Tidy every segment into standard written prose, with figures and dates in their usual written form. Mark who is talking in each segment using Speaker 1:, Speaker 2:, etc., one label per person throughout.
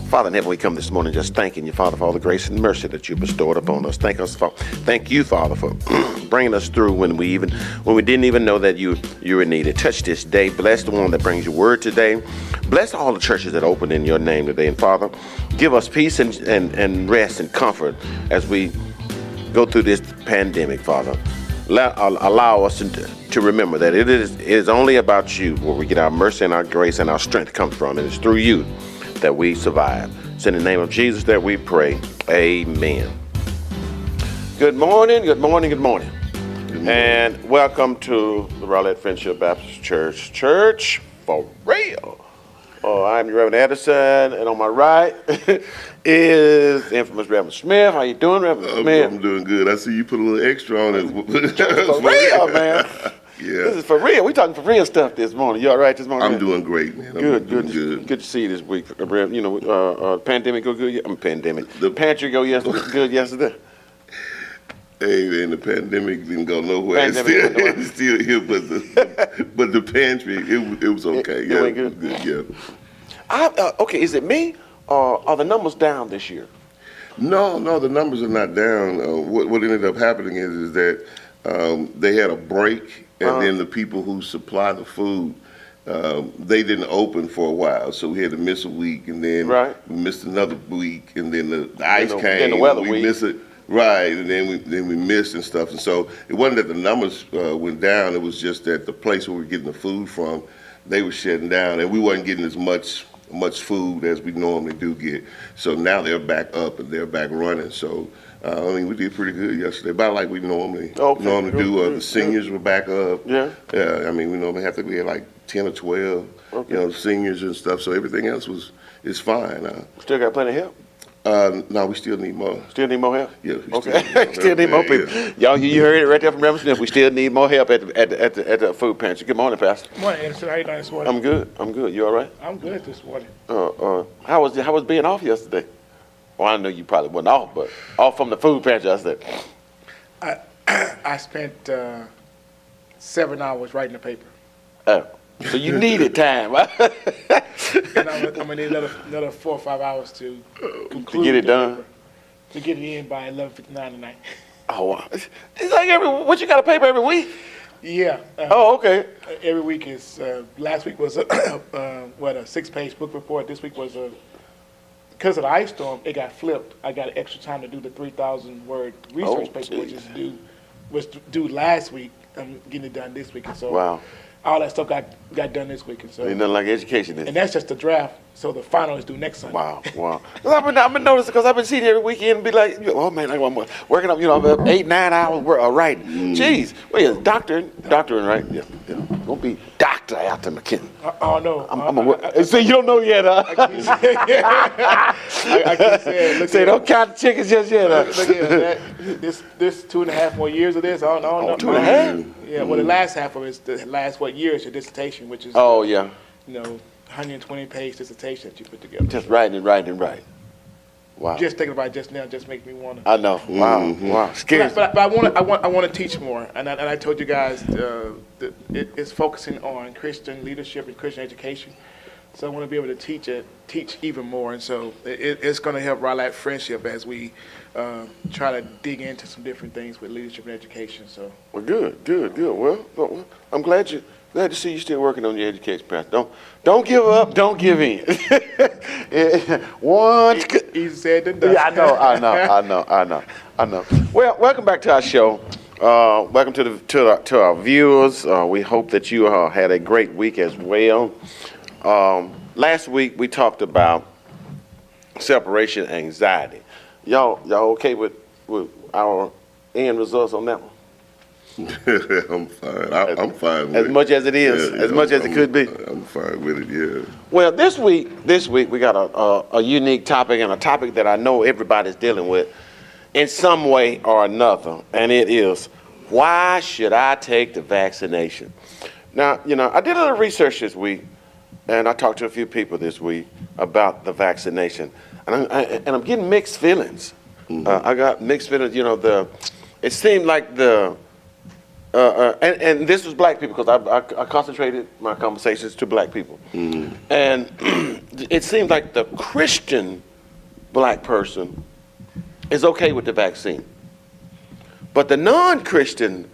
Speaker 1: Father in heaven, we come this morning just thanking you, Father, for all the grace and mercy that you bestowed upon us. Thank you, Father, for bringing us through when we didn't even know that you were needed. Touch this day. Bless the one that brings your word today. Bless all the churches that open in your name today. And Father, give us peace and rest and comfort as we go through this pandemic, Father. Allow us to remember that it is only about you where we get our mercy and our grace and our strength comes from. And it's through you that we survive. It's in the name of Jesus that we pray. Amen. Good morning, good morning, good morning. Good morning. And welcome to the Rowlett Friendship Baptist Church. Church for real. I'm Reverend Edison, and on my right is the infamous Reverend Smith. How you doing, Reverend Smith?
Speaker 2: I'm doing good. I see you put a little extra on it.
Speaker 1: For real, man.
Speaker 2: Yeah.
Speaker 1: This is for real. We talking for real stuff this morning. You all right this morning?
Speaker 2: I'm doing great, man.
Speaker 1: Good to see you this week. You know, pandemic go good. The pantry go good yesterday.
Speaker 2: Hey man, the pandemic didn't go nowhere. It's still here, but the pantry, it was okay.
Speaker 1: It went good. Yeah. Okay, is it me or are the numbers down this year?
Speaker 2: No, the numbers are not down. What ended up happening is that they had a break, and then the people who supply the food, they didn't open for a while, so we had to miss a week, and then we missed another week, and then the ice came.
Speaker 1: Then the weather
Speaker 2: we missed it. Right, and then we missed and stuff, and so it wasn't that the numbers went down. It was just that the place where we were getting the food from, they were shutting down, and we wasn't getting as much food as we normally do get. So now they're back up and they're back running. So we did pretty good yesterday, about like we normally do. The seniors were back up. Yeah. We normally we had like 10 or 12, seniors and stuff. So everything else is fine.
Speaker 1: Still got plenty of help.
Speaker 2: No, we still need more.
Speaker 1: Still need more help?
Speaker 2: Yeah.
Speaker 1: Still need more people. Yeah. Y'all, you heard it right there from Reverend Smith. We still need more help at the food pantry. Good morning, Pastor.
Speaker 3: Good morning, Anderson. How you doing this morning?
Speaker 1: I'm good. You all right?
Speaker 3: I'm good this morning.
Speaker 1: How was being off yesterday? Well, I know you probably wasn't off, but off from the food pantry yesterday.
Speaker 3: I spent 7 hours writing the paper.
Speaker 1: Oh. So you needed time, right?
Speaker 3: And I'm gonna need another 4 or 5 hours to conclude
Speaker 1: to get it done.
Speaker 3: Paper, to get it in by 11:59 tonight.
Speaker 1: Oh, wow. It's like what you got a paper every week?
Speaker 3: Yeah.
Speaker 1: Okay.
Speaker 3: Every week is. Last week was a 6-page book report. This week was because of the ice storm, it got flipped. I got extra time to do the 3,000-word research paper, which was due last week. I'm getting it done this week, and so.
Speaker 1: Wow.
Speaker 3: All that stuff got done this week, and so.
Speaker 1: Ain't nothing like education.
Speaker 3: And that's just the draft. So the final is due next Sunday.
Speaker 1: Wow. I've been noticing because I've been seeing every weekend and be like, oh man, I'm working up, 8-9 hours writing. Jeez, doctoring, right? Yeah. Don't be Dr. After McKinney.
Speaker 3: Oh no.
Speaker 1: See, you don't know yet, huh?
Speaker 3: I can't say it.
Speaker 1: Say don't count the chickens just yet.
Speaker 3: Look at that. This 2.5 more years of this. I don't know.
Speaker 1: 2.5?
Speaker 3: Yeah. Well, the last half of it is the last year is your dissertation, which is 120-page dissertation that you put together.
Speaker 1: Just writing. Wow.
Speaker 3: Just thinking about it just now just makes me want to.
Speaker 1: I know. Wow. Scary.
Speaker 3: But I want to teach more, and I told you guys it's focusing on Christian leadership and Christian education. So I want to be able to teach even more, and so it's going to help Rowlett Friendship as we try to dig into some different things with leadership and education. So.
Speaker 1: Well, good. Well, I'm glad to see you still working on your education path. Don't give up. Don't give in.
Speaker 3: Easy said than done.
Speaker 1: Yeah, I know. Well, welcome back to our show. Welcome to our viewers. We hope that you had a great week as well. Last week we talked about separation anxiety. Y'all okay with our end results on that one?
Speaker 2: I'm fine. I'm fine with it.
Speaker 1: As much as it is, as much as it could be.
Speaker 2: I'm fine with it, yeah.
Speaker 1: Well, this week we got a unique topic, and a topic that I know everybody's dealing with in some way or another, and it is, why should I take the vaccination? Now, I did a little research this week, and I talked to a few people this week about the vaccination, and I'm getting mixed feelings. I got mixed feelings. It seemed like and this was black people because I concentrated my conversations to black people, and it seems like the Christian black person is okay with the vaccine, but the non-Christian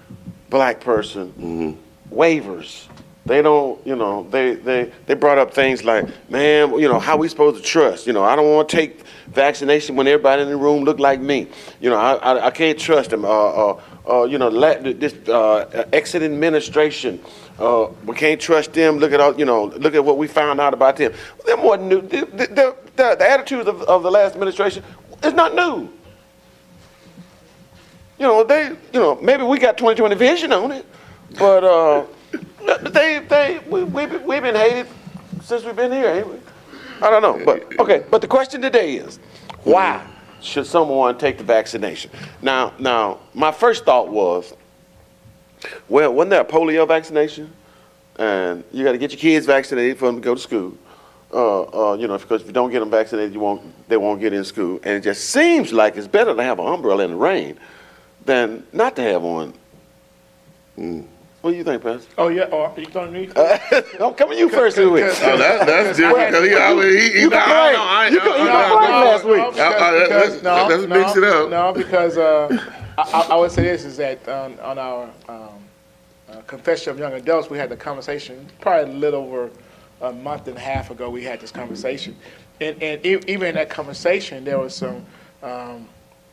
Speaker 1: black person wavers. They don't, they brought up things like, man, how we supposed to trust? I don't want to take vaccination when everybody in the room look like me. I can't trust them. This exit administration, we can't trust them. Look at all, look at what we found out about them. They're more new. The attitudes of the last administration is not new. Maybe we got 20/20 vision on it, but we've been hated since we've been here, ain't we? I don't know, but okay. But the question today is, why should someone take the vaccination? Now, my first thought was, well, wasn't there a polio vaccination? And you got to get your kids vaccinated for them to go to school. Because if you don't get them vaccinated, they won't get in school. And it just seems like it's better to have an umbrella in the rain than not to have one. What do you think, Pastor?
Speaker 3: Oh, yeah. You don't need
Speaker 1: I'm coming you first this week.
Speaker 2: Oh, that's different because
Speaker 1: You complained last week.
Speaker 2: Let's mix it up.
Speaker 3: No, because I would say this is that on our Confession of Young Adults, we had the conversation probably a little over a month and a half ago. We had this conversation, and even in that conversation, there was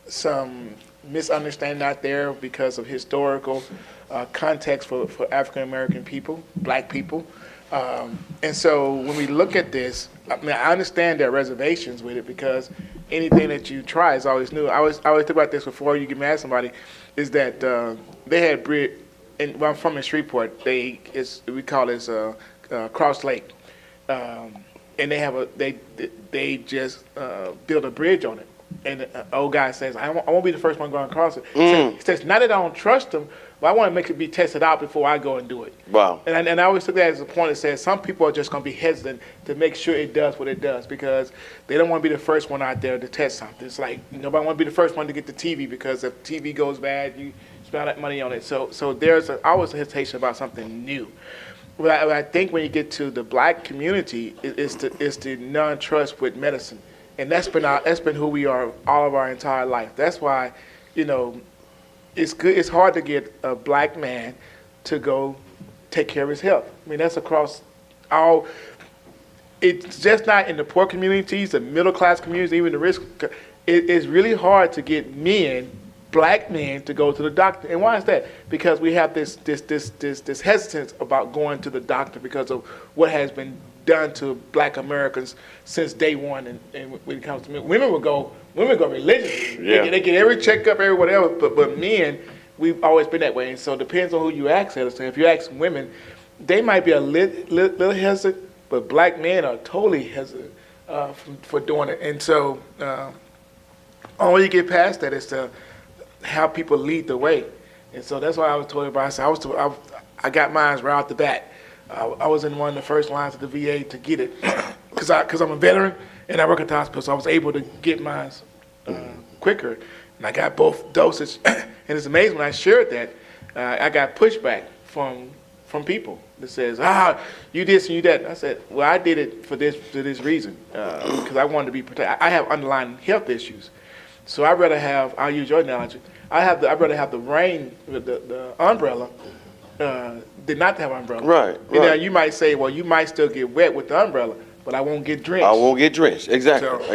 Speaker 3: some misunderstanding out there because of historical context for African American people, black people. And so when we look at this, I understand there are reservations with it because anything that you try is always new. I always think about this before you get mad at somebody, is that they had bread, and where I'm from in Shreveport, we call this Cross Lake. And they just built a bridge on it. And the old guy says, I won't be the first one going across it. He says, not that I don't trust them, but I want to make it be tested out before I go and do it. Wow. And I always took that as a point that says some people are just going to be hesitant to make sure it does what it does because they don't want to be the first one out there to test something. It's like nobody want to be the first one to get the TV because if TV goes bad, you spend all that money on it. So there's always a hesitation about something new. But I think when you get to the black community, it's the non-trust with medicine. And that's been who we are all of our entire life. That's why, it's good. It's hard to get a black man to go take care of his health. I mean, that's across all. It's just not in the poor communities, the middle class communities, even the risk. It's really hard to get black men, to go to the doctor. And why is that? Because we have this hesitance about going to the doctor because of what has been done to black Americans since day one. And when it comes to men, women go religiously. Yeah. They get every checkup, every whatever. But men, we've always been that way. And so it depends on who you ask. If you ask women, they might be a little hesitant, but black men are totally hesitant for doing it. And so only you get past that is to have people lead the way. And so that's why I was told about. I got mine right out the bat. I was in one of the first lines of the VA to get it because I'm a veteran and I work at the hospital, so I was able to get mine quicker. And I got both doses. And it's amazing when I shared that, I got pushback from people that says, you this and you that. And I said, well, I did it for this reason because I wanted to be protected. I have underlying health issues. So I'd rather have, I'll use your analogy, I'd rather have the rain, the umbrella, than not to have an umbrella. Right. You might say, well, you might still get wet with the umbrella, but I won't get drenched. I won't get drenched. Exactly.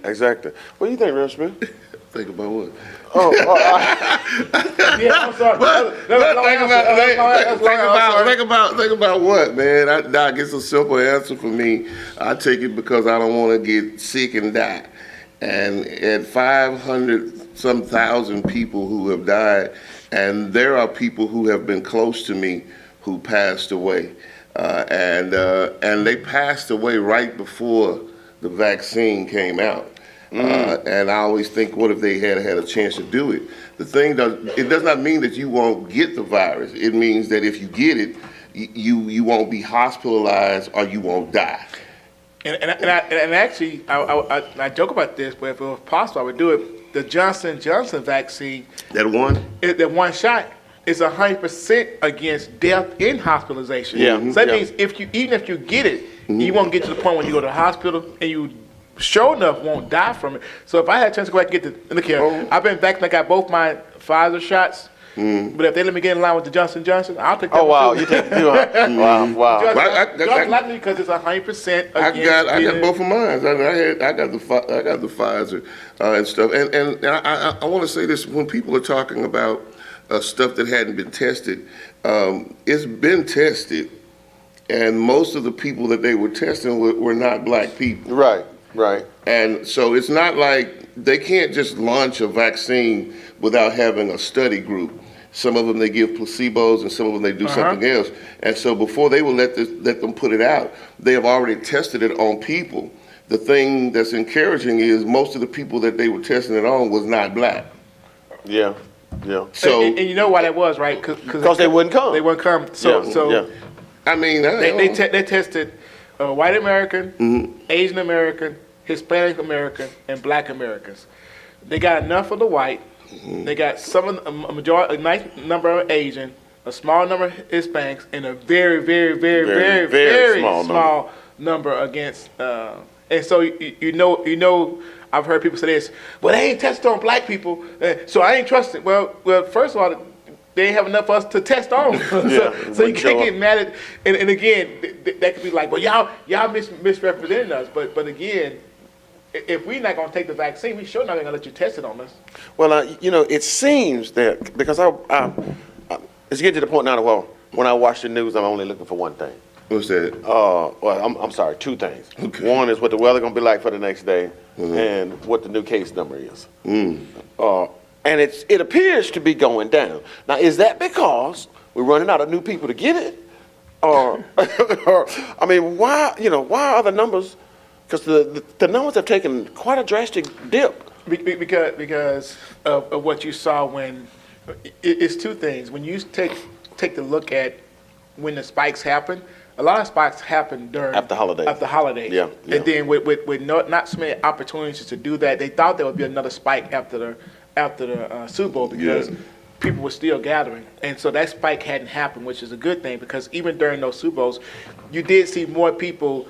Speaker 3: Exactly. What do you think, Rev Smith?
Speaker 2: Think about what?
Speaker 3: Yeah, I'm sorry.
Speaker 2: Think about what, man? Doc, it's a simple answer for me. I take it because I don't want to get sick and die. And at 500-some thousand people who have died, and there are people who have been close to me who passed away, and they passed away right before the vaccine came out. And I always think, what if they had a chance to do it? It does not mean that you won't get the virus. It means that if you get it, you won't be hospitalized or you won't die.
Speaker 3: And actually, I joke about this, but if it was possible, I would do it. The Johnson & Johnson vaccine.
Speaker 2: That one?
Speaker 3: That one shot it's 100% against death in hospitalization.
Speaker 1: Yeah.
Speaker 3: So that
Speaker 1: Yeah.
Speaker 3: means even if you get it, you won't get to the point when you go to the hospital and you sure enough won't die from it. So if I had a chance to go back and get look here, I've been back and I got both my Pfizer shots. But if they let me get in line with the Johnson Johnson, I'll take that.
Speaker 1: Oh wow,
Speaker 3: one too.
Speaker 1: you take it too, huh? Wow.
Speaker 3: Johnson likely because it's 100% against.
Speaker 2: I got both of mine. I got the Pfizer and stuff. And I want to say this: when people are talking about stuff that hadn't been tested, it's been tested, and most of the people that they were testing were not black people.
Speaker 1: Right.
Speaker 2: And so it's not like they can't just launch a vaccine without having a study group. Some of them they give placebos, and some of them they do something else. And so before they will let them put it out, they have already tested it on people. The thing that's encouraging is most of the people that they were testing it on was not black.
Speaker 1: Yeah.
Speaker 2: So
Speaker 3: and you know why that was, right?
Speaker 1: Because they wouldn't come.
Speaker 3: They wouldn't come. So
Speaker 2: I mean,
Speaker 3: they tested white American, Asian American, Hispanic American, and Black Americans. They got enough of the white. They got a nice number of Asian, a small number of Hispanics, and a very small number against. And so you know, I've heard people say this. Well, they ain't tested on black people, so I ain't trusting. Well, first of all, they ain't have enough of us to test on. So you can't get mad at. And again, that could be like, well, y'all misrepresenting us. But again, if we're not going to take the vaccine, we sure not going to let you test it on us. Well,
Speaker 1: it seems that because it's getting to the point now that, well, when I watch the news, I'm only looking for one thing.
Speaker 2: What's that?
Speaker 1: Well, I'm sorry, two things. Okay. One is what the weather going to be like for the next day, and what the new case number is. And it appears to be going down. Now, is that because we're running out of new people to get it, or I mean, why are the numbers? Because the numbers have taken quite a drastic dip.
Speaker 3: Because of what you saw when it's two things. When you take the look at when the spikes happen, a lot of spikes happen during
Speaker 1: after holidays. Yeah.
Speaker 3: And then with not so many opportunities to do that, they thought there would be another spike after the Super Bowl because people were still gathering, and so that spike hadn't happened, which is a good thing because even during those Super Bowls, you did see more people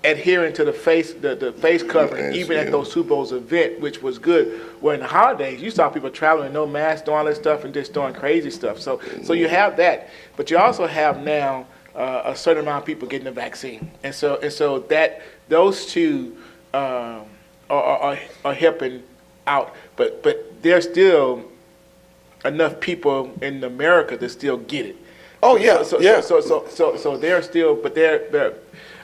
Speaker 3: adhering to the face covering, even at those Super Bowls event, which was good. Where in the holidays, you saw people traveling no mask, doing all this stuff, and just doing crazy stuff. So you have that, but you also have now a certain amount of people getting the vaccine, and so that those two are helping out. But there's still enough people in America that still get it.
Speaker 1: Oh yeah.
Speaker 3: So they're still, but they're.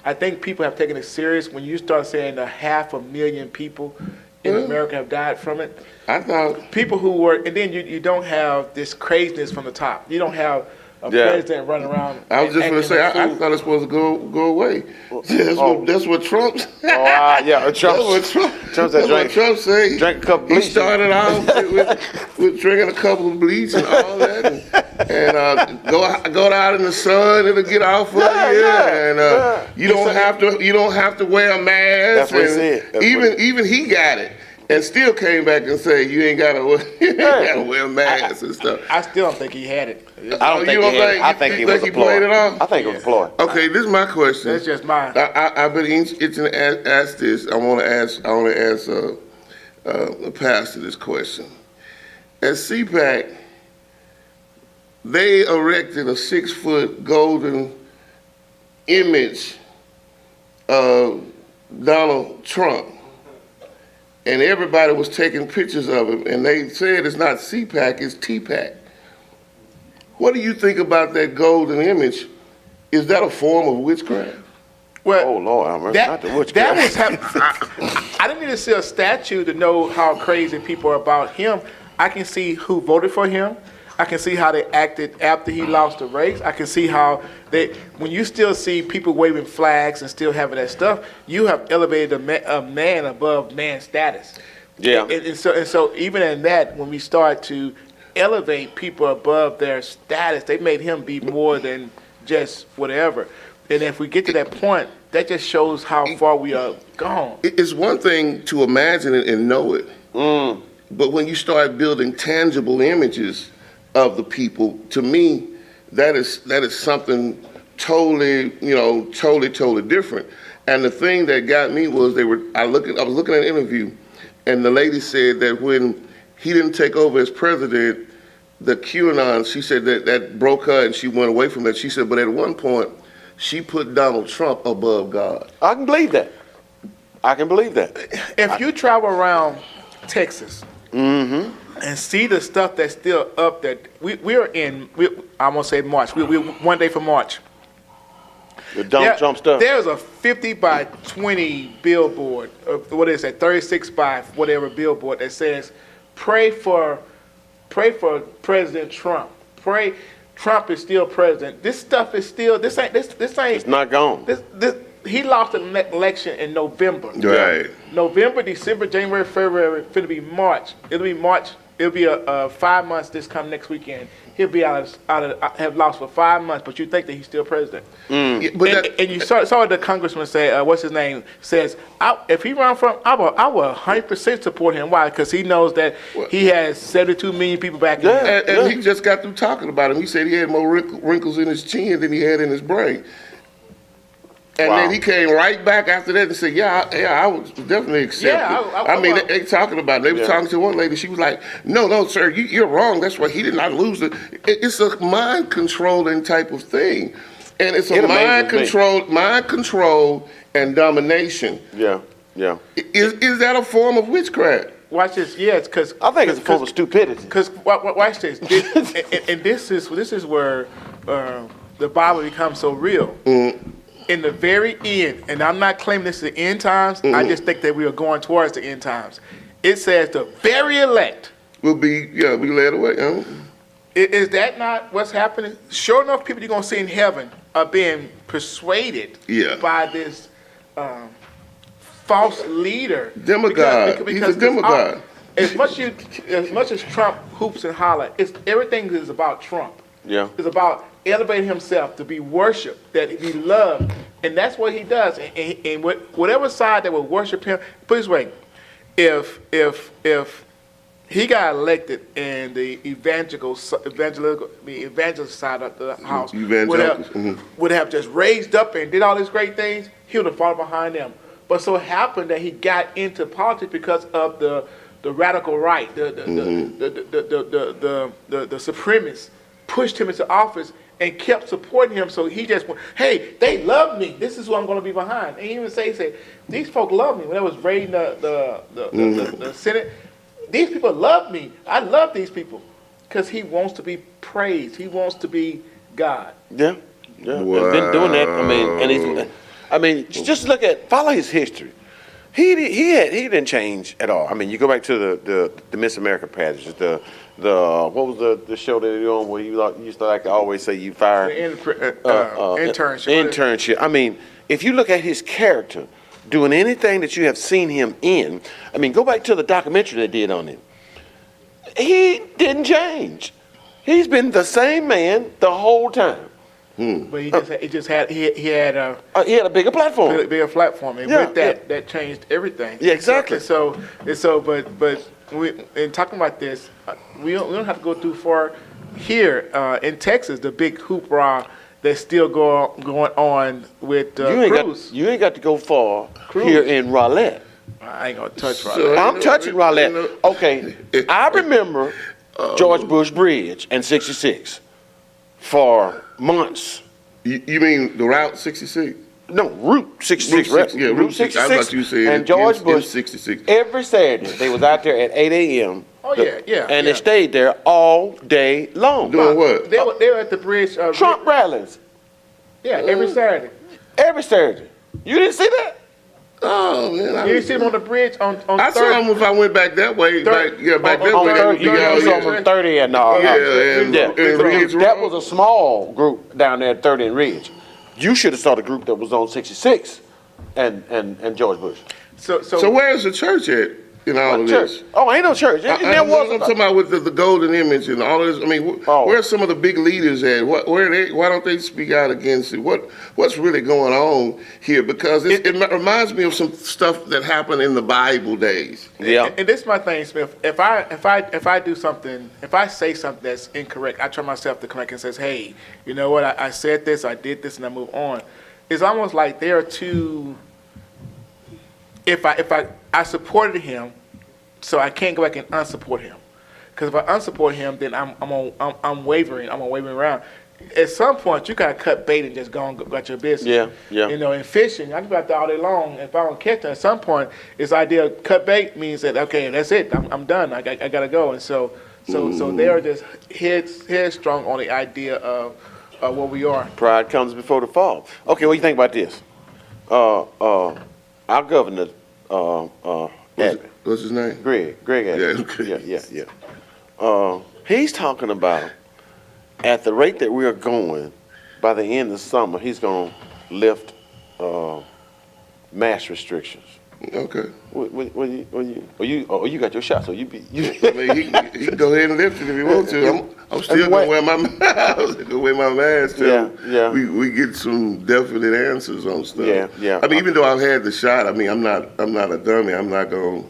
Speaker 3: I think people have taken it serious when you start saying 500,000 people in America have died from it.
Speaker 2: I thought
Speaker 3: people who were, and then you don't have this craziness from the top. You don't have a president running around.
Speaker 2: I was just going to say, I thought it's supposed to go away. That's what Trump said. Trump said.
Speaker 1: Drink a cup of bleach.
Speaker 2: He started off with drinking a couple of bleach and all that, and go out in the sun. It'll get off of you. And you don't have to wear a mask.
Speaker 1: That's what he said.
Speaker 2: Even he got it. And still came back and said you ain't gotta wear masks and stuff.
Speaker 3: I still don't think he had it.
Speaker 1: I don't think he had it. I think he was a ploy. I think it was a ploy.
Speaker 2: Okay, this is my question.
Speaker 3: That's just mine.
Speaker 2: I've been itching to ask this. I want to ask the pastor this question. At CPAC, they erected a 6-foot golden image of Donald Trump. And everybody was taking pictures of him, and they said it's not CPAC, it's TPAC. What do you think about that golden image? Is that a form of witchcraft?
Speaker 3: Well,
Speaker 1: oh Lord, not the witchcraft.
Speaker 3: I didn't need to see a statue to know how crazy people are about him. I can see who voted for him. I can see how they acted after he lost the race. I can see how when you still see people waving flags and still having that stuff, you have elevated a man above man status.
Speaker 1: Yeah.
Speaker 3: And so even in that, when we start to elevate people above their status, they made him be more than just whatever. And if we get to that point, that just shows how far we are gone.
Speaker 2: It's one thing to imagine it and know it. But when you start building tangible images, of the people, to me, that is something totally, totally different. And the thing that got me was I was looking at an interview, and the lady said that when he didn't take over as president, the QAnon, she said that broke her and she went away from that. She said, but at one point, she put Donald Trump above God.
Speaker 1: I can believe that.
Speaker 3: If you travel around Texas and see the stuff that's still up there, I won't say March, we're one day from March.
Speaker 1: The Donald Trump stuff.
Speaker 3: There's a 50 by 20 billboard, what is that, 36 by whatever billboard that says, pray for President Trump. Pray, Trump is still president. This stuff is still, this ain't.
Speaker 1: It's not gone.
Speaker 3: He lost the election in November.
Speaker 2: Right.
Speaker 3: November, December, January, February, finna be March. It'll be March. It'll be a 5 months this come next weekend. He'll be have lost for 5 months, but you think that he's still president.
Speaker 2: Yeah, but
Speaker 3: And you saw the congressman say, what's his name, says, if he run from, I will 100% support him. Why? Because he knows that he has 72 million people back in him.
Speaker 2: and he just got through talking about him. He said he had more wrinkles in his chin than he had in his brain. And then he came right back after that and said, I would definitely accept it. I mean, they talking about it. They were talking to one lady. She was like, no, sir, you're wrong. That's why he did not lose it. It's a mind-controlling type of thing. And it's a mind control and domination.
Speaker 1: Yeah.
Speaker 2: Is that a form of witchcraft?
Speaker 3: Watch this. Yes, because
Speaker 1: I think it's a form of stupidity.
Speaker 3: Because watch this. And this is where the Bible becomes so real. In the very end, and I'm not claiming this is the end times, I just think that we are going towards the end times. It says the very elect
Speaker 2: will be led away.
Speaker 3: Is that not what's happening? Sure enough, people you're going to see in heaven are being persuaded by this false leader.
Speaker 2: Demigod. He's a demigod.
Speaker 3: As much as Trump hoops and holler, everything is about Trump.
Speaker 1: Yeah.
Speaker 3: It's about elevating himself to be worshipped, that be loved, and that's what he does. And whatever side that will worship him, put it this way, if he got elected in the evangelical side of the house, would have just raised up and did all these great things, he would have fallen behind them. But so it happened that he got into politics because of the radical right, the supremacists pushed him into office and kept supporting him. So he just went, hey, they love me. This is who I'm going to be behind. And he even said, these folks love me. When I was raiding the Senate, these people love me. I love these people because he wants to be praised. He wants to be God.
Speaker 1: Yeah. Wow. Been doing that. Just follow his history. He didn't change at all. I mean, you go back to the Miss America pageants, what was the show that you're on where you used to like to always say you fired internship. I mean, if you look at his character doing anything that you have seen him in, I mean, go back to the documentary they did on him. He didn't change. He's been the same man the whole time.
Speaker 3: But he had a
Speaker 1: bigger platform.
Speaker 3: Bigger platform, and with that changed everything.
Speaker 1: Yeah, exactly.
Speaker 3: But in talking about this, we don't have to go too far. Here in Texas, the big hoopla that's still going on with Cruz.
Speaker 1: You ain't got to go far here in Rowlett.
Speaker 3: I ain't gonna touch Rowlett.
Speaker 1: I'm touching Rowlett. Okay, I remember George Bush Bridge and 66 for months.
Speaker 2: You mean the Route 66?
Speaker 1: No, Route 66. Route 66.
Speaker 2: I thought you said
Speaker 1: and George Bush
Speaker 2: 66.
Speaker 1: Every Saturday they was out there at 8 a.m.
Speaker 3: And
Speaker 1: they stayed there all day long.
Speaker 2: Doing what?
Speaker 3: They were at the bridge.
Speaker 1: Trump rallies.
Speaker 3: Yeah, every Saturday.
Speaker 1: Every Saturday. You didn't see that?
Speaker 2: Oh man!
Speaker 3: You didn't see him on the bridge on
Speaker 2: I saw him if I went back that way. Back that way.
Speaker 1: On 30 and that was a small group down there at 30 and Ridge. You should have saw the group that was on 66 and George Bush.
Speaker 2: So where's the church at? in all of
Speaker 1: Church.
Speaker 2: this?
Speaker 1: Oh, ain't no church.
Speaker 2: I'm talking about with the golden image and all of this. I mean, where are some of the big leaders at? Why don't they speak out against it? What's really going on here? Because it reminds me of some stuff that happened in the Bible days.
Speaker 1: Yeah.
Speaker 3: And this is my thing, Smith. If I do something, if I say something that's incorrect, I try myself to correct and says, hey, you know what? I said this, I did this, and I move on. It's almost like there are two. If I supported him, so I can't go back and unsupport him, because if I unsupport him, then I'm wavering. I'm wavering around. At some point, you gotta cut bait and just go about your business.
Speaker 1: Yeah, yeah.
Speaker 3: You know, in fishing, I can be out there all day long. If I don't catch it, at some point, this idea of cut bait means that okay, that's it. I'm done. I gotta go. And so they are just headstrong on the idea of what we are.
Speaker 1: Pride comes before the fall. Okay, what do you think about this? Our governor, Abbott.
Speaker 2: What's his name?
Speaker 1: Greg Abbott.
Speaker 2: Yeah.
Speaker 1: He's talking about at the rate that we are going, by the end of summer, he's going to lift mask restrictions.
Speaker 2: Okay.
Speaker 1: You got your shot, so you.
Speaker 2: I mean, he can go ahead and lift it if he wants to. I'm still gonna wear my mask till we get some definite answers on stuff.
Speaker 1: Yeah.
Speaker 2: I mean, even though I've had the shot, I mean, I'm not a dummy. I'm not gonna,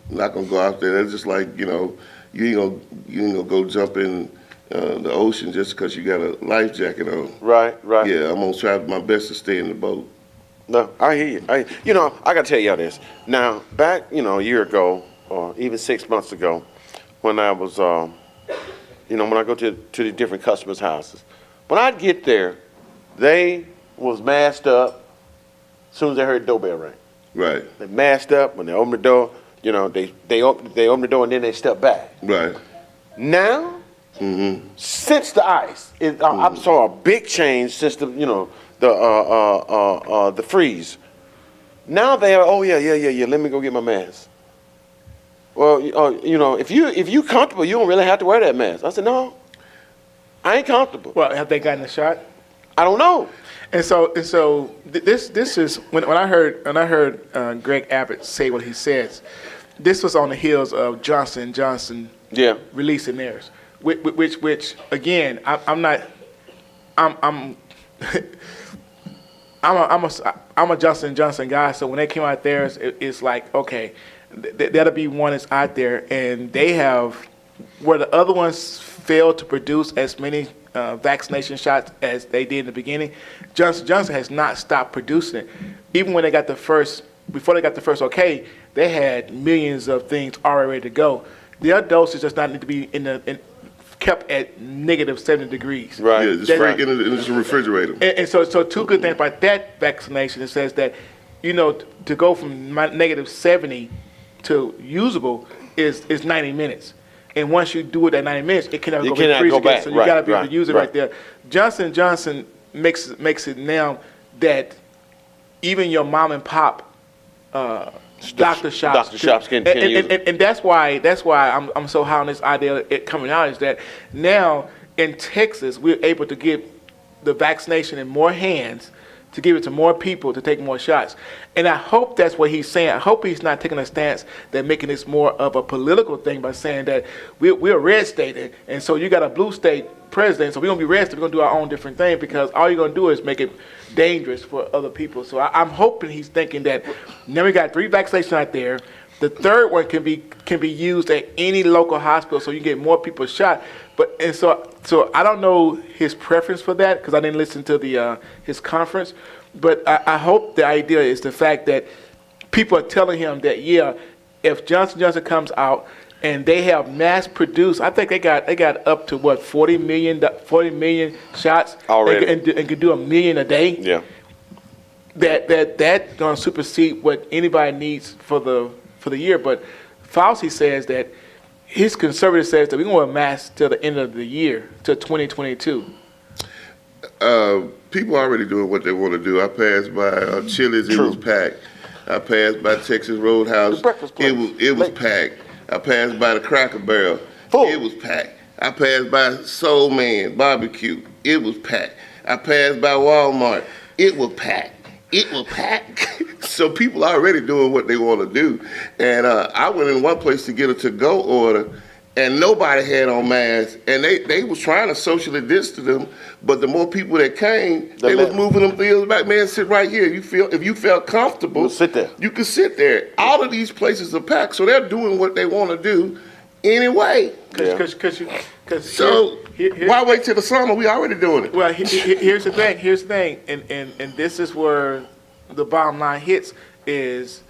Speaker 2: not gonna go out there. It's just like, you ain't gonna go jump in the ocean just because you got a life jacket on.
Speaker 1: Right.
Speaker 2: Yeah, I'm gonna try my best to stay in the boat.
Speaker 1: No, I hear you. I got to tell y'all this. Now, back, a year ago, or even 6 months ago, when I was, when I go to the different customers' houses, when I'd get there, they was masked up as soon as they heard the doorbell ring.
Speaker 2: Right.
Speaker 1: They masked up when they opened the door. They open the door and then they step back.
Speaker 2: Right.
Speaker 1: Now, since the ice, I saw a big change since the freeze. Now they are, let me go get my mask. Well, if you comfortable, you don't really have to wear that mask. I said, no, I ain't comfortable.
Speaker 3: Well, have they gotten a shot?
Speaker 1: I don't know.
Speaker 3: And so this is when I heard Greg Abbott say what he says. This was on the heels of Johnson & Johnson releasing theirs, which again I'm a Johnson & Johnson guy, so when they came out there, it's like, okay, that'll be one that's out there, and they have, where the other ones failed to produce as many vaccination shots as they did in the beginning, Johnson & Johnson has not stopped producing it. Even when before they got the first okay, they had millions of things already ready to go. Their doses does not need to be kept at negative 70 degrees.
Speaker 2: Right. Yeah, just straight in the refrigerator.
Speaker 3: And so two good things about that vaccination. It says that, to go from negative 70 to usable is 90 minutes. And once you do it at 90 minutes, it cannot go freeze again.
Speaker 1: Back.
Speaker 3: So you got to be able to use it right there. Johnson & Johnson makes it now that even your mom and pop doctor shops
Speaker 1: can use it.
Speaker 3: And that's why I'm so high on this idea of it coming out, is that now in Texas we're able to get the vaccination in more hands, to give it to more people to take more shots. And I hope that's what he's saying. I hope he's not taking a stance that making this more of a political thing by saying that we're a red state, and so you got a blue state president, so we're going to be red state, we're going to do our own different thing, because all you're going to do is make it dangerous for other people. So I'm hoping he's thinking that now we got 3 vaccinations out there. The third one can be used at any local hospital, so you get more people shot. So I don't know his preference for that, because I didn't listen to his conference. But I hope the idea is the fact that people are telling him that if Johnson & Johnson comes out and they have mass produced, I think they got up to 40 million shots
Speaker 1: already,
Speaker 3: and could do 1 million a day.
Speaker 1: Yeah.
Speaker 3: That's gonna supersede what anybody needs for the year. But Fauci says that his conservative says that we're going to mask till the end of the year, till 2022.
Speaker 2: People are already doing what they want to do. I passed by Chili's, it was packed. I passed by Texas Roadhouse, it was packed. I passed by the Cracker Barrel, it was packed. I passed by Soul Man Barbecue, it was packed. I passed by Walmart, it was packed. It was packed. So people are already doing what they want to do. And I went in one place to get a to-go order, and nobody had on masks, and they was trying to socially distance them, but the more people that came, they was moving them things back. Man, sit right here. If you felt comfortable,
Speaker 1: Well, sit there.
Speaker 2: You could sit there. All of these places are packed, so they're doing what they want to do anyway. So why wait till the summer? We already doing it.
Speaker 3: Well, here's the thing, and this is where the bottom line hits, is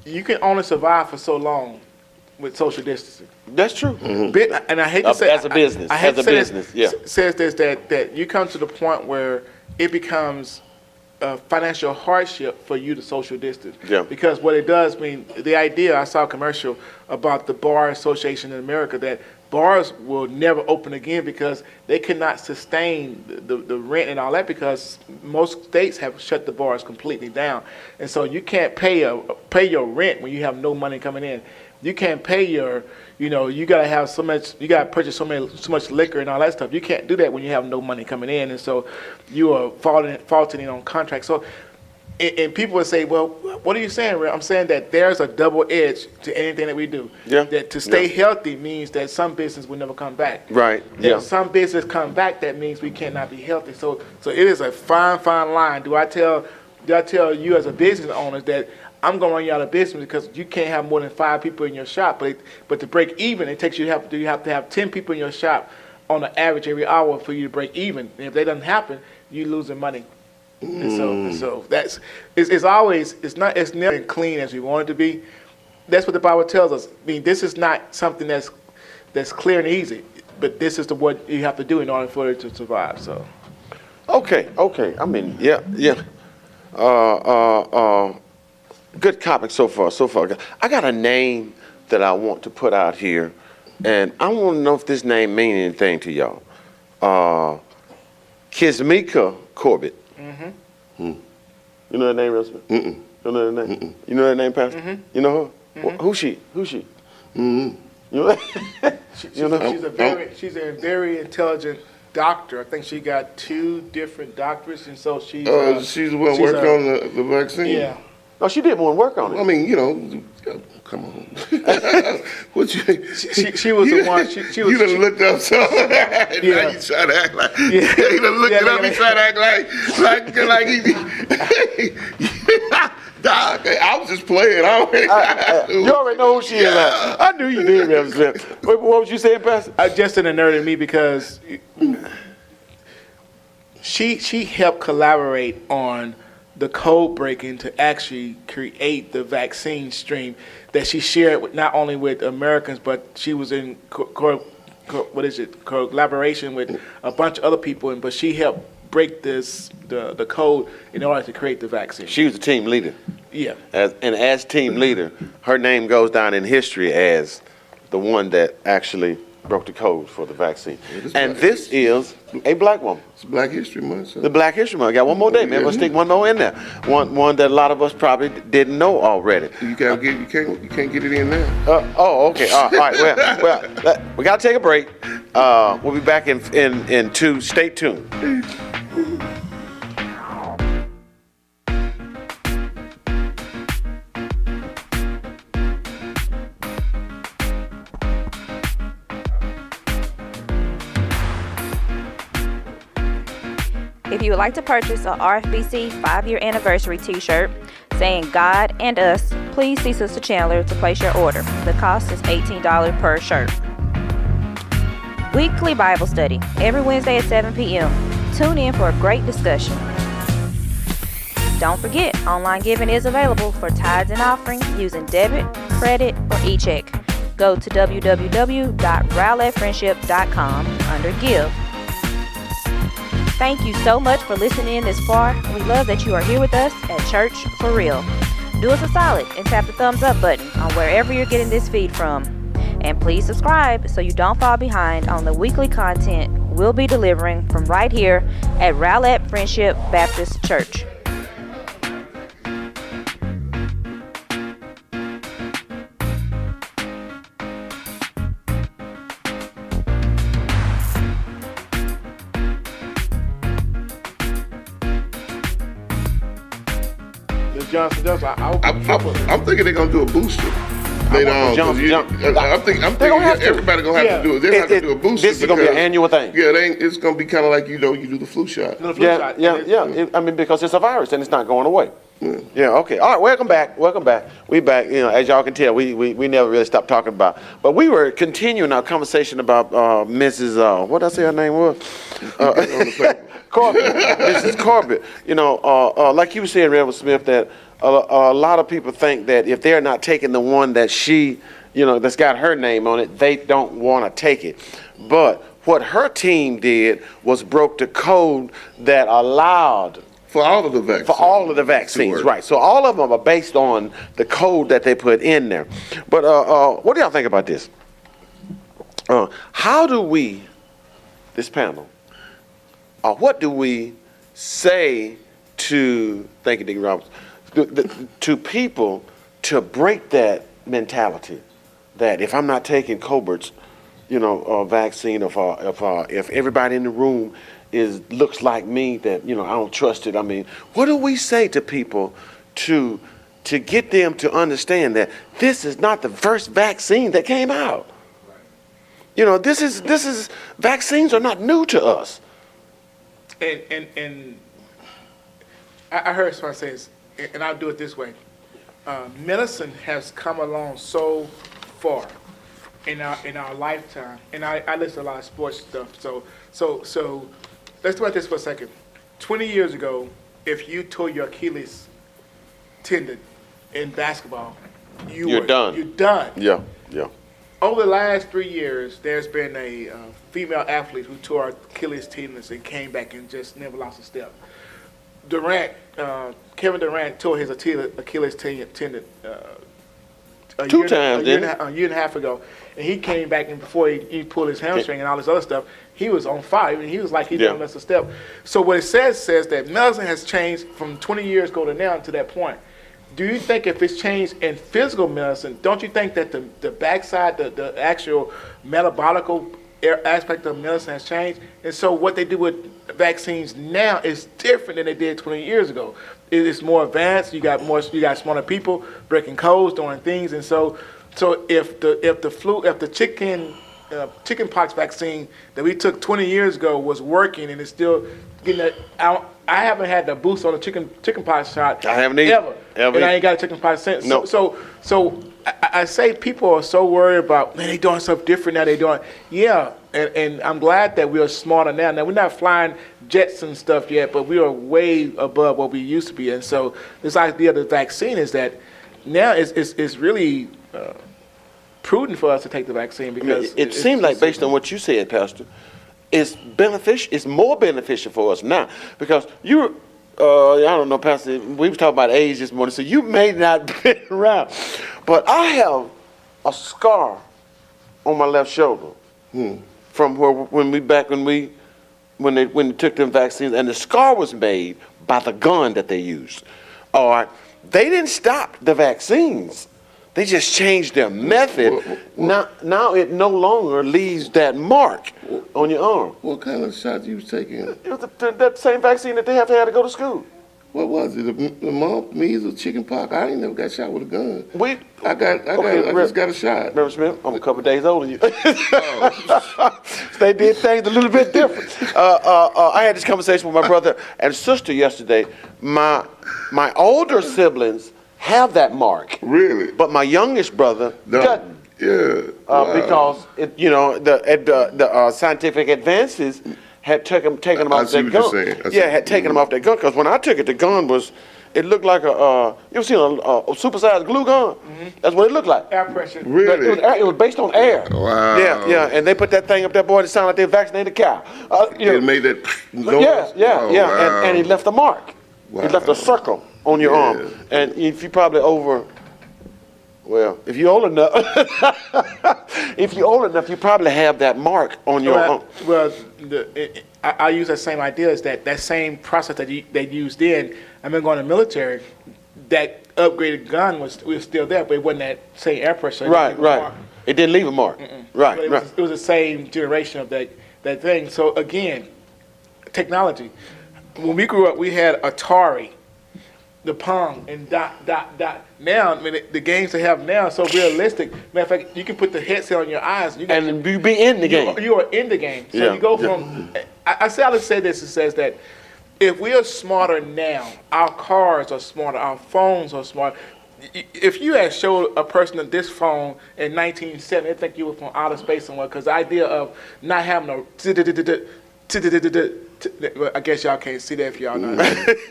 Speaker 3: you can only survive for so long with social distancing.
Speaker 1: That's true.
Speaker 3: And I hate to say,
Speaker 1: As a business,
Speaker 3: I hate
Speaker 1: as a
Speaker 3: to say
Speaker 1: business, yeah.
Speaker 3: says this, that you come to the point where it becomes a financial hardship for you to social distance.
Speaker 1: Yeah.
Speaker 3: Because what it does mean, the idea, I saw a commercial about the Bar Association in America, that bars will never open again because they cannot sustain the rent and all that, because most states have shut the bars completely down. And so you can't pay your rent when you have no money coming in. You can't pay your, you gotta have so much, you gotta purchase so much liquor and all that stuff. You can't do that when you have no money coming in, and so you are faulting on contracts. So, and people would say, well, what are you saying, Ray? I'm saying that there's a double edge to anything that we do.
Speaker 1: Yeah.
Speaker 3: That to stay healthy means that some business will never come back.
Speaker 1: Right.
Speaker 3: If some business come back, that means we cannot be healthy. So it is a fine line. Do I tell you as a business owner that I'm going to run you out of business because you can't have more than 5 people in your shop? But to break even, it takes you have to have 10 people in your shop on an average every hour for you to break even. And if that doesn't happen, you're losing money. And so it's never clean as we want it to be. That's what the Bible tells us. I mean, this is not something that's clear and easy, but this is what you have to do in order for it to survive. So.
Speaker 1: Okay. I mean, yeah. Good topic so far. I got a name that I want to put out here, and I want to know if this name means anything to y'all. Kismika Corbett. You know that name, Russell? You know that name? You know that name, Pastor? You know her? Who's she? You know that?
Speaker 3: She's a very intelligent doctor. I think she got 2 different doctorates, and so she's
Speaker 2: the one working on the vaccine?
Speaker 3: Yeah.
Speaker 1: No, she did more work on it.
Speaker 2: I mean, come on. What you?
Speaker 3: She was the one. She was.
Speaker 2: You done looked up something. Now you try to act like. Yeah. You done looked it up. He try to act like he. Doc, I was just playing.
Speaker 1: You already know who she is. I knew you did, Reverend Smith. What was you saying, Pastor?
Speaker 3: Just in the nerd in me, because she helped collaborate on the code breaking to actually create the vaccine stream that she shared not only with Americans, but she was in collaboration with a bunch of other people, but she helped break the code in order to create the vaccine.
Speaker 1: She was a team leader.
Speaker 3: Yeah.
Speaker 1: As team leader, her name goes down in history as the one that actually broke the code for the vaccine. And this is a black woman.
Speaker 2: It's Black History Month. So.
Speaker 1: The Black History Month. I got one more day, man. Let's stick one more in there. One that a lot of us probably didn't know already.
Speaker 2: You can't get it in there.
Speaker 1: Okay. All right. Well, we got to take a break. We'll be back in 2. Stay tuned.
Speaker 4: If you would like to purchase a RFBC 5-year anniversary t-shirt saying God and Us, please see Sister Chandler to place your order. The cost is $18 per shirt. Weekly Bible study, every Wednesday at 7 p.m. Tune in for a great discussion. Don't forget, online giving is available for tithes and offerings using debit, credit, or e-check. Go to www.rowlettfriendship.com under Give. Thank you so much for listening in this far. We love that you are here with us at Church for Real. Do us a solid and tap the thumbs up button on wherever you're getting this feed from. And please subscribe so you don't fall behind on the weekly content we'll be delivering from right here at Rowlett Friendship Baptist Church.
Speaker 3: John Johnson Johnson. I would be careful.
Speaker 2: I'm thinking they're gonna do a booster later on. 'Cause I'm thinking everybody gonna have to do it. They're gonna have to do a booster.
Speaker 1: This is gonna be an annual thing.
Speaker 2: Yeah, it's gonna be kind of like you do the flu shot.
Speaker 1: I mean, because it's a virus and it's not going away. Yeah. Okay. All right. Welcome back. We back. As y'all can tell, we never really stopped talking about. But we were continuing our conversation about Mrs. What did I say her name was? Corbett. Mrs. Corbett. Like you were saying, Reverend Smith, that a lot of people think that if they're not taking the one that she, that's got her name on it, they don't want to take it. But what her team did was broke the code that allowed
Speaker 2: for all of the vaccines.
Speaker 1: Right. So all of them are based on the code that they put in there. But what do y'all think about this? How do we, this panel, what do we say to, thank you, Deacon Roberts, to people to break that mentality that if I'm not taking Colbert's, vaccine, if everybody in the room looks like me, that I don't trust it. I mean, what do we say to people to get them to understand that this is not the first vaccine that came out? This is vaccines are not new to us.
Speaker 3: And I heard someone say this, and I'll do it this way. Medicine has come along so far in our lifetime, and I listen to a lot of sports stuff. So let's talk about this for a second. 20 years ago, if you tore your Achilles tendon in basketball, you're done. You're done.
Speaker 1: Yeah.
Speaker 3: Over the last 3 years, there's been a female athlete who tore Achilles tendons and came back and just never lost a step. Kevin Durant tore his Achilles tendon a year and a half ago, and he came back, and before he pulled his hamstring and all this other stuff, he was on fire. He was like he didn't miss a step. So what it says that medicine has changed from 20 years ago to now to that point. Do you think if it's changed in physical medicine, don't you think that the backside, the actual metabolical aspect of medicine has changed? And so what they do with vaccines now is different than they did 20 years ago. It's more advanced. You got smarter people breaking codes, doing things, and so if the chickenpox vaccine that we took 20 years ago was working and it's still getting that out. I haven't had the boost on the chickenpox shot.
Speaker 1: I haven't either.
Speaker 3: Ever. And I ain't got a chickenpox since.
Speaker 1: No.
Speaker 3: So I say people are so worried about, man, they doing stuff different now. They doing, and I'm glad that we are smarter now. Now we're not flying jets and stuff yet, but we are way above what we used to be. And so this idea of the vaccine is that now it's really prudent for us to take the vaccine because
Speaker 1: it seems like, based on what you said, Pastor, it's beneficial. It's more beneficial for us now because I don't know, Pastor. We was talking about age this morning, so you may not been around, but I have a scar on my left shoulder from when they took them vaccines, and the scar was made by the gun that they used. All right, they didn't stop the vaccines. They just changed their method. Now it no longer leaves that mark on your arm.
Speaker 2: What kind of shot you was taking?
Speaker 1: It was that same vaccine that they have to go to school.
Speaker 2: What was it? The mumps, measles, chickenpox? I ain't never got shot with a gun. I just got a shot.
Speaker 1: Reverend Smith, I'm a couple days older than you. They did things a little bit different. I had this conversation with my brother and sister yesterday. My older siblings have that mark.
Speaker 2: Really?
Speaker 1: But my youngest brother doesn't.
Speaker 2: Yeah. Wow.
Speaker 1: Because the scientific advances had taken them off that gun. Had taken them off that gun. Because when I took it, the gun it looked like you ever seen a supersized glue gun? Mm-hmm. That's what it looked like.
Speaker 3: Air pressure.
Speaker 2: Really?
Speaker 1: It was based on air.
Speaker 2: Wow.
Speaker 1: Yeah. And they put that thing up there, boy, it sounded like they vaccinated a cow.
Speaker 2: It made that noise?
Speaker 1: Yeah.
Speaker 2: Wow.
Speaker 1: And it left a mark.
Speaker 2: Wow.
Speaker 1: It left a circle on your arm. And if you probably if you're old enough, you probably have that mark on your arm.
Speaker 3: Well, I use that same idea as that same process that they used then. I've been going to the military. That upgraded gun was still there, but it wasn't that same air pressure.
Speaker 1: Right. It didn't leave a mark. Right.
Speaker 3: It was the same generation of that thing. So again, technology. When we grew up, we had Atari. the pong and dot, dot, dot. Now, I mean, the games they have now are so realistic. Matter of fact, you can put the headset on your eyes. And
Speaker 1: you be in the game.
Speaker 3: You are in the game. So
Speaker 1: Yeah.
Speaker 3: you go from, I say this, it says that if we are smarter now, our cars are smarter, our phones are smarter. If you had showed a person this phone in 1970, they think you were from outer space somewhere, because the idea of not having a I guess y'all can't see that if y'all not.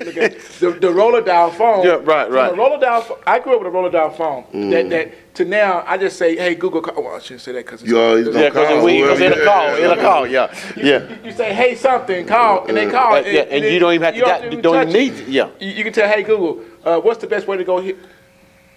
Speaker 3: Look at the roller dial phone.
Speaker 1: Yeah, right.
Speaker 3: The roller dial. I grew up with a roller dial phone. That to now I just say, hey Google. Well, I shouldn't say that because
Speaker 2: Because
Speaker 1: it'll call. Yeah.
Speaker 3: You say, hey something, call, and they call.
Speaker 1: And you don't even have to. Don't need. Yeah.
Speaker 3: You can tell, hey Google, what's the best way to go here?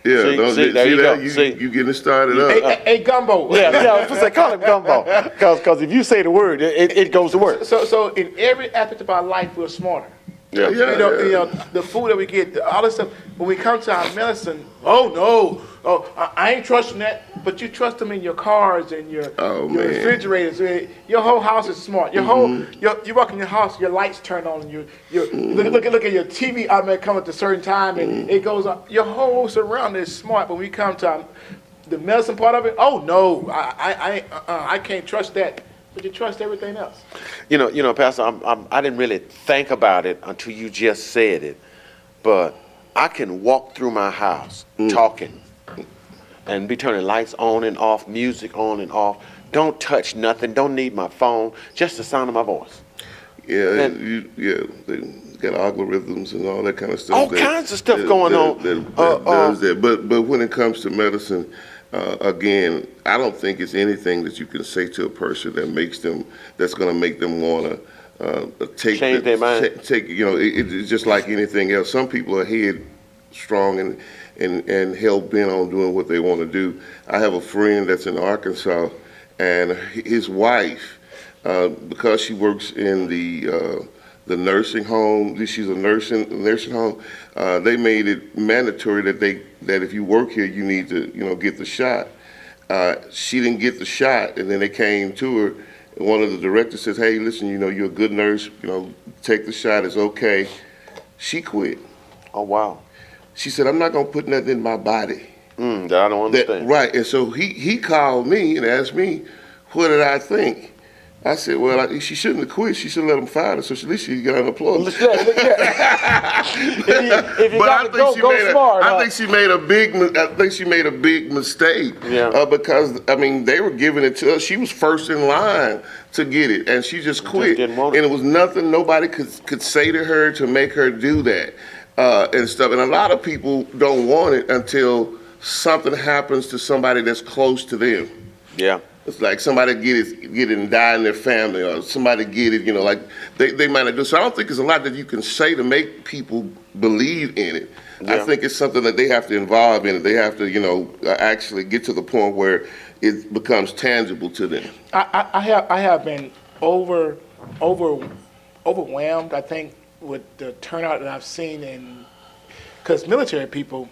Speaker 2: Yeah,
Speaker 1: See, there you go.
Speaker 2: You getting it started up.
Speaker 3: Hey Gumbo.
Speaker 1: I was say call him gumbo, because if you say the word, it goes to work.
Speaker 3: So in every aspect of our life, we're smarter.
Speaker 2: Yeah.
Speaker 3: You know, the food that we get, all this stuff. When we come to our medicine, I ain't trusting that. But you trust them in your cars and your refrigerators. Your whole house is smart. Your whole you walk in your house, your lights turn on, and you look at your TV automatic come at a certain time, and it goes on. Your whole surrounding is smart. When we come to the medicine part of it, I can't trust that. But you trust everything else.
Speaker 1: You know, Pastor, I didn't really think about it until you just said it, but I can walk through my house talking and be turning lights on and off, music on and off. Don't touch nothing. Don't need my phone. Just the sound of my voice.
Speaker 2: Yeah, they got algorithms and all that kind of stuff.
Speaker 1: All kinds of stuff going on.
Speaker 2: That does that. But when it comes to medicine, again, I don't think it's anything that you can say to a person that's going to make them want to
Speaker 1: change their mind.
Speaker 2: It's just like anything else. Some people are headstrong and hell bent on doing what they want to do. I have a friend that's in Arkansas, and his wife, because she works in the nursing home, she's a nursing home. They made it mandatory that if you work here, you need to get the shot. She didn't get the shot, and then they came to her. And one of the directors says, "Hey, listen, you're a good nurse. Take the shot. It's okay." She quit.
Speaker 1: Oh wow.
Speaker 2: She said, "I'm not gonna put nothing in my body
Speaker 1: that I don't understand."
Speaker 2: Right. And so he called me and asked me, what did I think? I said, well, she shouldn't have quit. She should let him fire her, so at least she got unemployed.
Speaker 1: If you got to go smart.
Speaker 2: I think she made a big mistake.
Speaker 1: Yeah.
Speaker 2: Because they were giving it to her. She was first in line to get it, and she just quit.
Speaker 1: Didn't want it.
Speaker 2: And it was nothing nobody could say to her to make her do that and stuff. And a lot of people don't want it until something happens to somebody that's close to them.
Speaker 1: Yeah.
Speaker 2: It's like somebody get it and die in their family, or somebody get it, like they might not do. So I don't think there's a lot that you can say to make people believe in it. Yeah. I think it's something that they have to involve in it. They have to, actually get to the point where it becomes tangible to them.
Speaker 3: I have been overwhelmed, I think, with the turnout that I've seen because military people,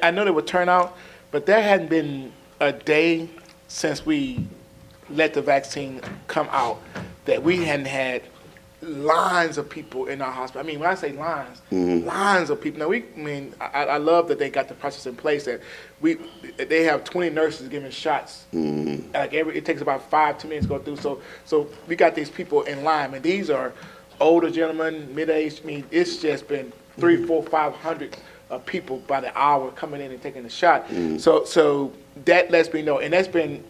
Speaker 3: I know they would turn out, but there hadn't been a day since we let the vaccine come out that we hadn't had lines of people in our hospital. When I say lines, lines of people. Now I love that they got the process in place that they have 20 nurses giving shots. Like it takes about 5-10 minutes to go through. So we got these people in line, and these are older gentlemen, mid-aged. It's just been 300, 400, 500 people by the hour coming in and taking the shot. So that lets me know, and that's been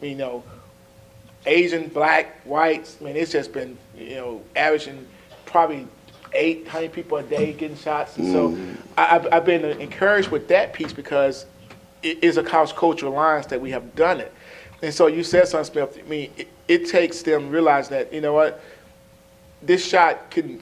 Speaker 3: Asian, black, whites. It's just been averaging probably 800 people a day getting shots. And so I've been encouraged with that piece because it is a cross-cultural alliance that we have done it. And so you said something, Smith. It takes them realize that this shot can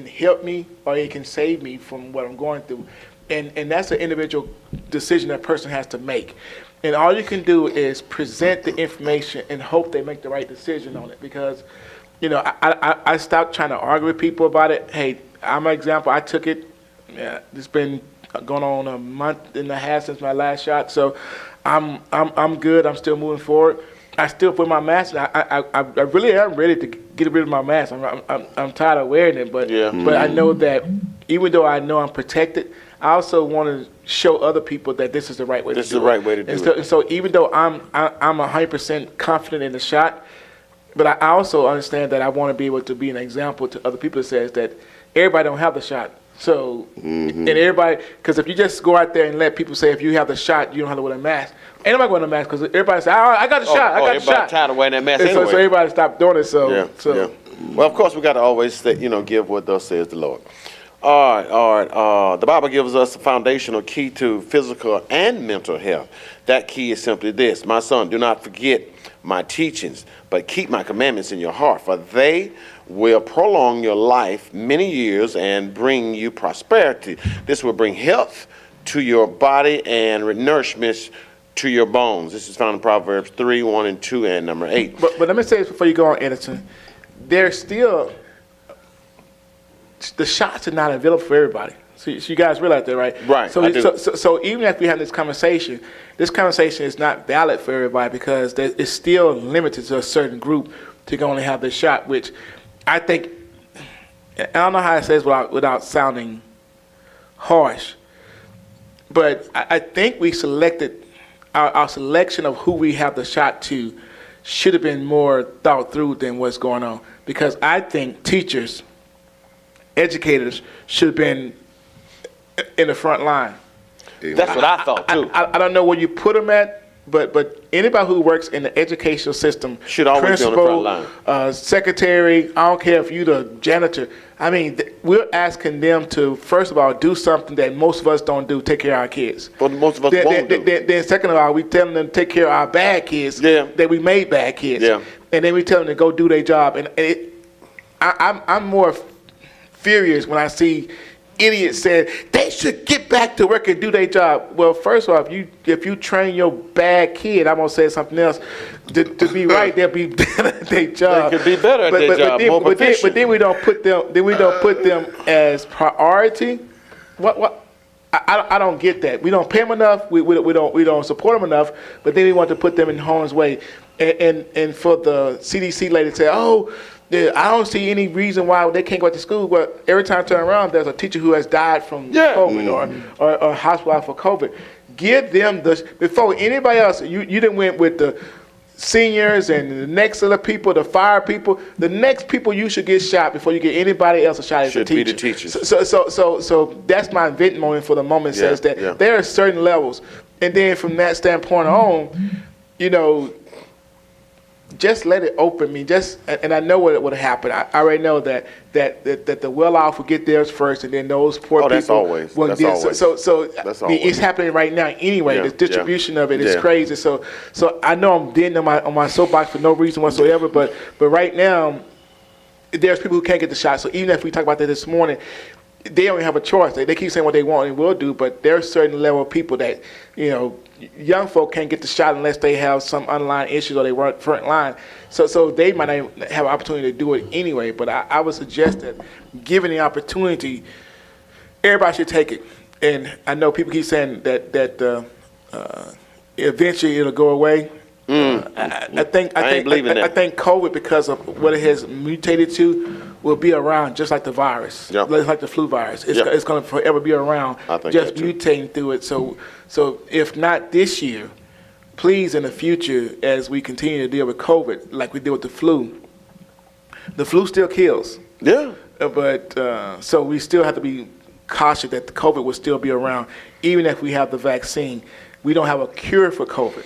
Speaker 3: help me, or it can save me from what I'm going through. And that's an individual decision that person has to make. And all you can do is present the information and hope they make the right decision on it. Because, I stopped trying to argue with people about it. Hey, I'm an example. I took it. Yeah, it's been going on a month and a half since my last shot. So I'm good. I'm still moving forward. I still put my mask. I really am ready to get rid of my mask. I'm tired of wearing it, but I know that even though I know I'm protected, I also want to show other people that this is the right way to do it.
Speaker 1: This is the right way to do it.
Speaker 3: And so even though I'm 100% confident in the shot, but I also understand that I want to be able to be an example to other people that says that everybody don't have the shot. So, and everybody, because if you just go out there and let people say if you have the shot, you don't have to wear a mask. Ain't nobody wearing a mask because everybody say, I got the shot, I got the
Speaker 1: everybody
Speaker 3: shot.
Speaker 1: tired of wearing that mask
Speaker 3: And
Speaker 1: anyway.
Speaker 3: so everybody stopped doing it. So,
Speaker 1: Yeah. Well, of course, we got to always say, give what thus says the Lord. All right. The Bible gives us a foundational key to physical and mental health. That key is simply this: my son, do not forget my teachings, but keep my commandments in your heart, for they will prolong your life many years and bring you prosperity. This will bring health to your body and nourishment to your bones. This is found in Proverbs 3, 1 and 2, and number 8.
Speaker 3: But let me say this before you go on, Edison. There's still, the shots are not available for everybody. So you guys realize that, right?
Speaker 1: Right,
Speaker 3: So,
Speaker 1: I do.
Speaker 3: so even if we have this conversation is not valid for everybody because it's still limited to a certain group to only have this shot, which I think, I don't know how it says without sounding harsh, but I think we selected, our selection of who we have the shot to should have been more thought through than what's going on. Because I think teachers, educators should have been in the front line.
Speaker 1: That's what I thought, too.
Speaker 3: I don't know where you put them at, but anybody who works in the educational system,
Speaker 1: Should always be on the front line.
Speaker 3: Secretary, I don't care if you're the janitor. I mean, we're asking them to, first of all, do something that most of us don't do, take care of our kids.
Speaker 1: Well, most of us won't do.
Speaker 3: Then second of all, we telling them to take care of our bad kids, that we made bad kids.
Speaker 1: Yeah.
Speaker 3: And then we tell them to go do their job. And I'm more furious when I see idiots saying they should get back to work and do their job. Well, first of all, if you train your bad kid, I'm gonna say something else. To be right, they'll be better at their job.
Speaker 1: They could be better at their job, more proficient.
Speaker 3: But then we don't put them as priority. What? I don't get that. We don't pay them enough. We don't support them enough. But then we want to put them in harm's way. And for the CDC lady to say, I don't see any reason why they can't go to school. Well, every time I turn around, there's a teacher who has died from COVID or hospitalized for COVID. Give them before anybody else. You didn't went with the seniors and the next other people, the fire people. The next people you should get shot before you get anybody else a shot as a teacher.
Speaker 1: Should be the teachers.
Speaker 3: So that's my venting moment for the moment. Says that there are certain levels, and then from that standpoint on, just let it open. And I know what would happen. I already know that the well-off will get theirs first, and then those poor people.
Speaker 1: That's always.
Speaker 3: So
Speaker 1: That's always.
Speaker 3: it's happening right now anyway. The distribution of it is crazy. So I know I'm getting on my soapbox for no reason whatsoever. But right now, there's people who can't get the shot. So even if we talk about that this morning, they don't have a choice. They keep saying what they want and will do, but there are certain level of people that, young folk can't get the shot unless they have some underlying issues or they run front line. So they might not have an opportunity to do it anyway. But I would suggest that given the opportunity, everybody should take it. And I know people keep saying that eventually it'll go away. I think COVID, because of what it has mutated to, will be around just like the virus, like the flu virus. It's going to forever be around, just mutating through it. So if not this year, please in the future, as we continue to deal with COVID, like we deal with the flu still kills. Yeah. But so we still have to be cautious that the COVID will still be around, even if we have the vaccine. We don't have a cure for COVID.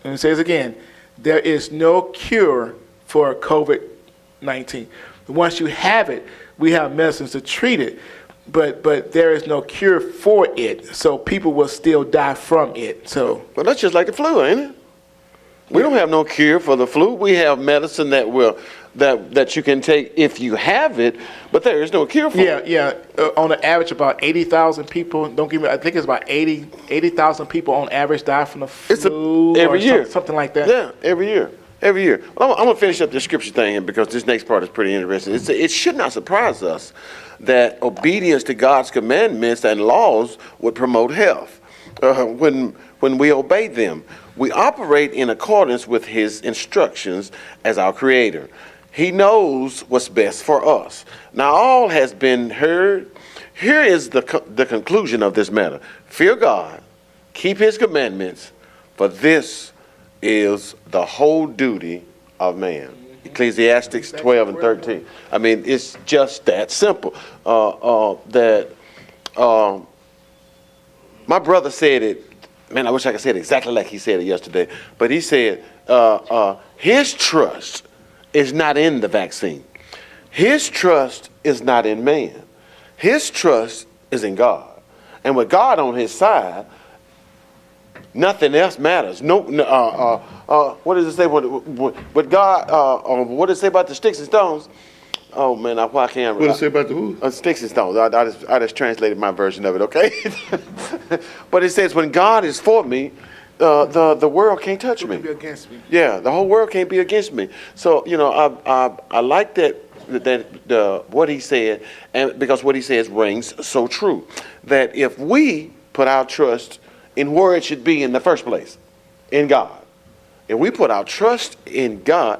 Speaker 3: And it says again, there is no cure for COVID-19. Once you have it, we have medicines to treat it, but there is no cure for it. So people will still die from it. So,
Speaker 1: well, that's just like the flu, ain't it? We don't have no cure for the flu. We have medicine that you can take if you have it, but there is no cure for it.
Speaker 3: Yeah. On the average, about 80,000 people. I think it's about 80,000 people on average die from the flu
Speaker 1: every year,
Speaker 3: something like that.
Speaker 1: Yeah, every year. Well, I'm going to finish up the scripture thing here because this next part is pretty interesting. It should not surprise us that obedience to God's commandments and laws would promote health. When we obey them, we operate in accordance with His instructions as our Creator. He knows what's best for us. Now, all has been heard. Here is the conclusion of this matter. Fear God, keep his commandments, for this is the whole duty of man. Ecclesiastes 12 and 13. I mean, it's just that simple. My brother said it, man, I wish I could say it exactly like he said it yesterday, but he said his trust is not in the vaccine. His trust is not in man. His trust is in God. And with God on his side, nothing else matters. What does it say? With God, what does it say about the sticks and stones? Oh man, I can't.
Speaker 2: What does it say about the who?
Speaker 1: Sticks and stones. I just translated my version of it. Okay, but it says when God is for me, the world can't touch me.
Speaker 3: Be against me.
Speaker 1: Yeah, the whole world can't be against me. So I like that what he said, and because what he says rings so true, that if we put our trust in where it should be in the first place, in God, if we put our trust in God,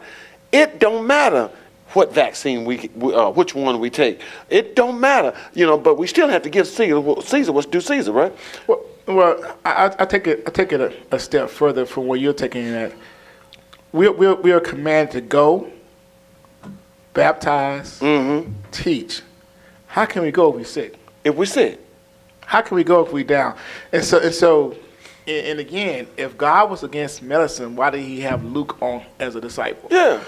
Speaker 1: it don't matter what vaccine which one we take. It don't matter, but we still have to give Caesar what's due Caesar, right?
Speaker 3: Well, I take it a step further from where you're taking it at. We are commanded to go, baptize, teach. How can we go if we're sick?
Speaker 1: If we're sick.
Speaker 3: How can we go if we're down? And again, if God was against medicine, why did he have Luke on as a disciple?
Speaker 1: Yeah.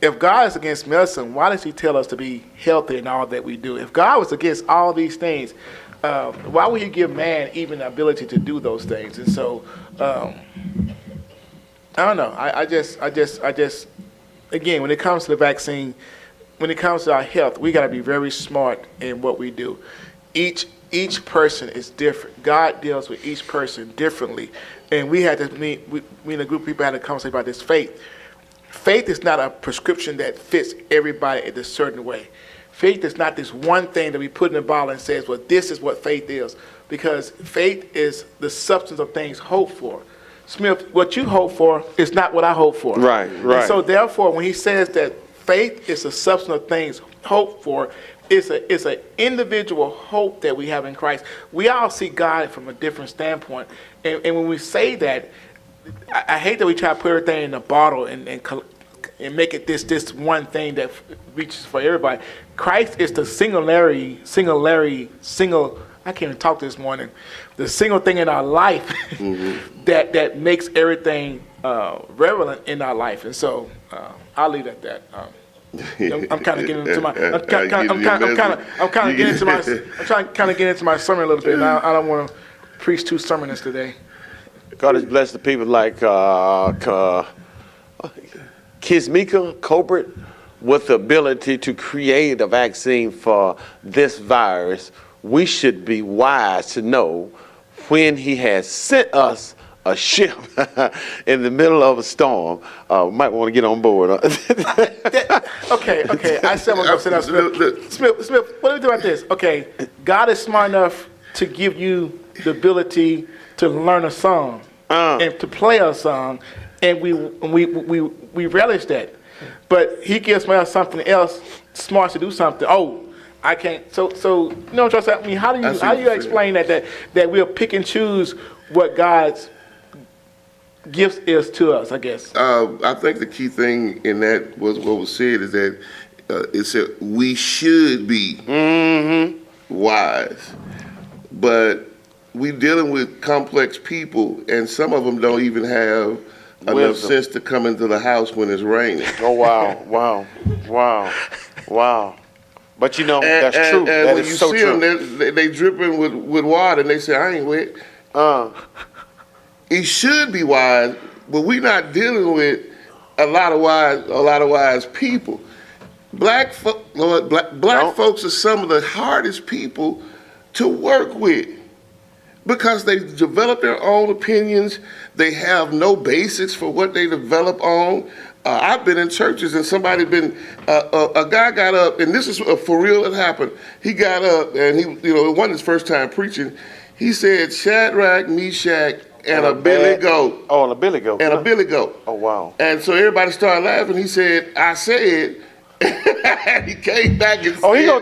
Speaker 3: If God is against medicine, why does he tell us to be healthy in all that we do? If God was against all these things, why would he give man even the ability to do those things? And so, I don't know. I just, again, when it comes to the vaccine, when it comes to our health, we got to be very smart in what we do. Each person is different. God deals with each person differently. And we had to we in a group of people had a conversation about this faith. Faith is not a prescription that fits everybody in a certain way. Faith is not this one thing that we put in a bottle and says, well, this is what faith is. Because faith is the substance of things hoped for. Smith, what you hope for is not what I hope for.
Speaker 1: Right.
Speaker 3: And so therefore, when he says that faith is the substance of things hoped for, it's an individual hope that we have in Christ. We all see God from a different standpoint. And when we say that, I hate that we try to put everything in a bottle and make it this one thing that reaches for everybody. Christ is the single, I can't even talk this morning, the single thing in our life that makes everything relevant in our life. And so I'll leave it at that. I'm kind of getting into my. I'm trying to get into my sermon a little bit. And I don't want to preach two sermons today.
Speaker 1: God has blessed the people like Kismika Colbert with the ability to create a vaccine for this virus. We should be wise to know when he has sent us a ship in the middle of a storm. We might want to get on board.
Speaker 3: Okay. I said we're going to send us Smith, what do we do about this? Okay, God is smart enough to give you the ability to learn a song and to play a song, and we relish that. But he gives me something else smart to do something. Oh, I can't. So you know what I'm saying? I mean, how do you explain that we'll pick and choose what God's gifts is to us, I guess?
Speaker 2: I think the key thing in that was what was said is that it said we should be wise, but we're dealing with complex people, and some of them don't even have enough sense to come into the house when it's raining.
Speaker 1: Oh, wow. But that's true.
Speaker 2: And
Speaker 1: that
Speaker 2: when
Speaker 1: is
Speaker 2: you
Speaker 1: so
Speaker 2: see
Speaker 1: true.
Speaker 2: them, they dripping with water, and they say, I ain't wet. He should be wise, but we're not dealing with a lot of wise people. Black folks are some of the hardest people to work with because they develop their own opinions. They have no basics for what they develop on. I've been in churches and a guy got up, and this is for real, it happened. He got up and it wasn't his first time preaching. He said, Shadrach, Meshach, and a billy goat.
Speaker 1: Oh, and a billy goat.
Speaker 2: And a billy goat.
Speaker 1: Oh, wow.
Speaker 2: And so everybody started laughing. He said, I said, and he came back and
Speaker 1: he gonna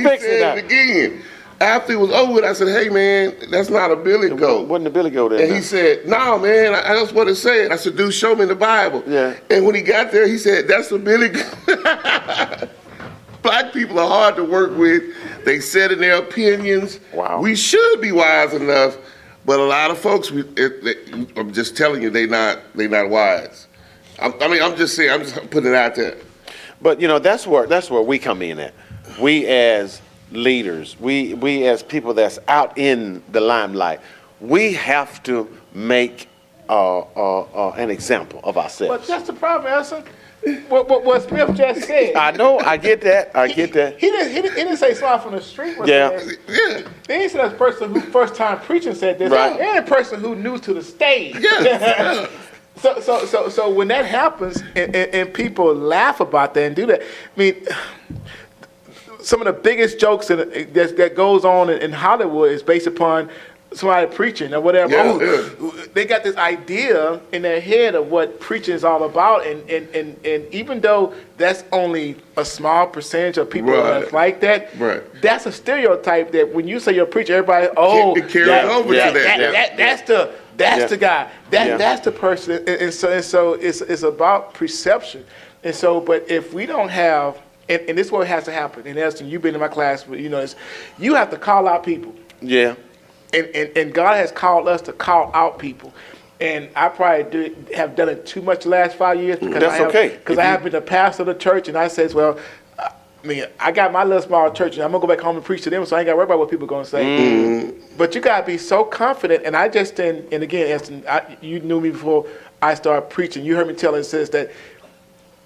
Speaker 1: fix it now.
Speaker 2: again. after it was over with, I said, hey, man, that's not a billy goat.
Speaker 1: Wasn't the billy goat there?
Speaker 2: And he said, no, man, that's what it said. I said, dude, show me in the Bible.
Speaker 1: Yeah.
Speaker 2: And when he got there, he said, that's a billy goat. Black people are hard to work with. They said in their opinions.
Speaker 1: Wow.
Speaker 2: We should be wise enough, but a lot of folks, I'm just telling you, they not wise. I'm just saying, I'm just putting it out there.
Speaker 1: But that's where we come in at. We as leaders, we as people that's out in the limelight, we have to make an example of ourselves.
Speaker 3: But that's the problem, Elson. What Smith just said.
Speaker 1: I know, I get that.
Speaker 3: He didn't say somebody from the street.
Speaker 1: Yeah.
Speaker 2: Yeah.
Speaker 3: They ain't said a person who first time preaching said this.
Speaker 1: Right.
Speaker 3: And a person who new to the stage.
Speaker 2: Yeah.
Speaker 3: So when that happens and people laugh about that and do that, I mean, some of the biggest jokes that goes on in Hollywood is based upon somebody preaching or whatever.
Speaker 2: Yeah.
Speaker 3: They got this idea in their head of what preaching is all about, and even though that's only a small percentage of people that's like that, that's a stereotype that when you say you're a preacher, everybody,
Speaker 2: it carries over to that.
Speaker 3: That's the guy. That's the person. And so it's about perception. And so, but if we don't have, and this is what has to happen. And Elston, you've been in my class, but you have to call out people.
Speaker 1: Yeah.
Speaker 3: And God has called us to call out people. And I probably have done it too much the last 5 years because I have been the pastor of the church, and I says, well, I got my little small church, and I'm gonna go back home and preach to them, so I ain't gotta worry about what people are gonna say. Mm-hmm. But you gotta be so confident. And I just and again, Elston, you knew me before I started preaching. You heard me tell it says that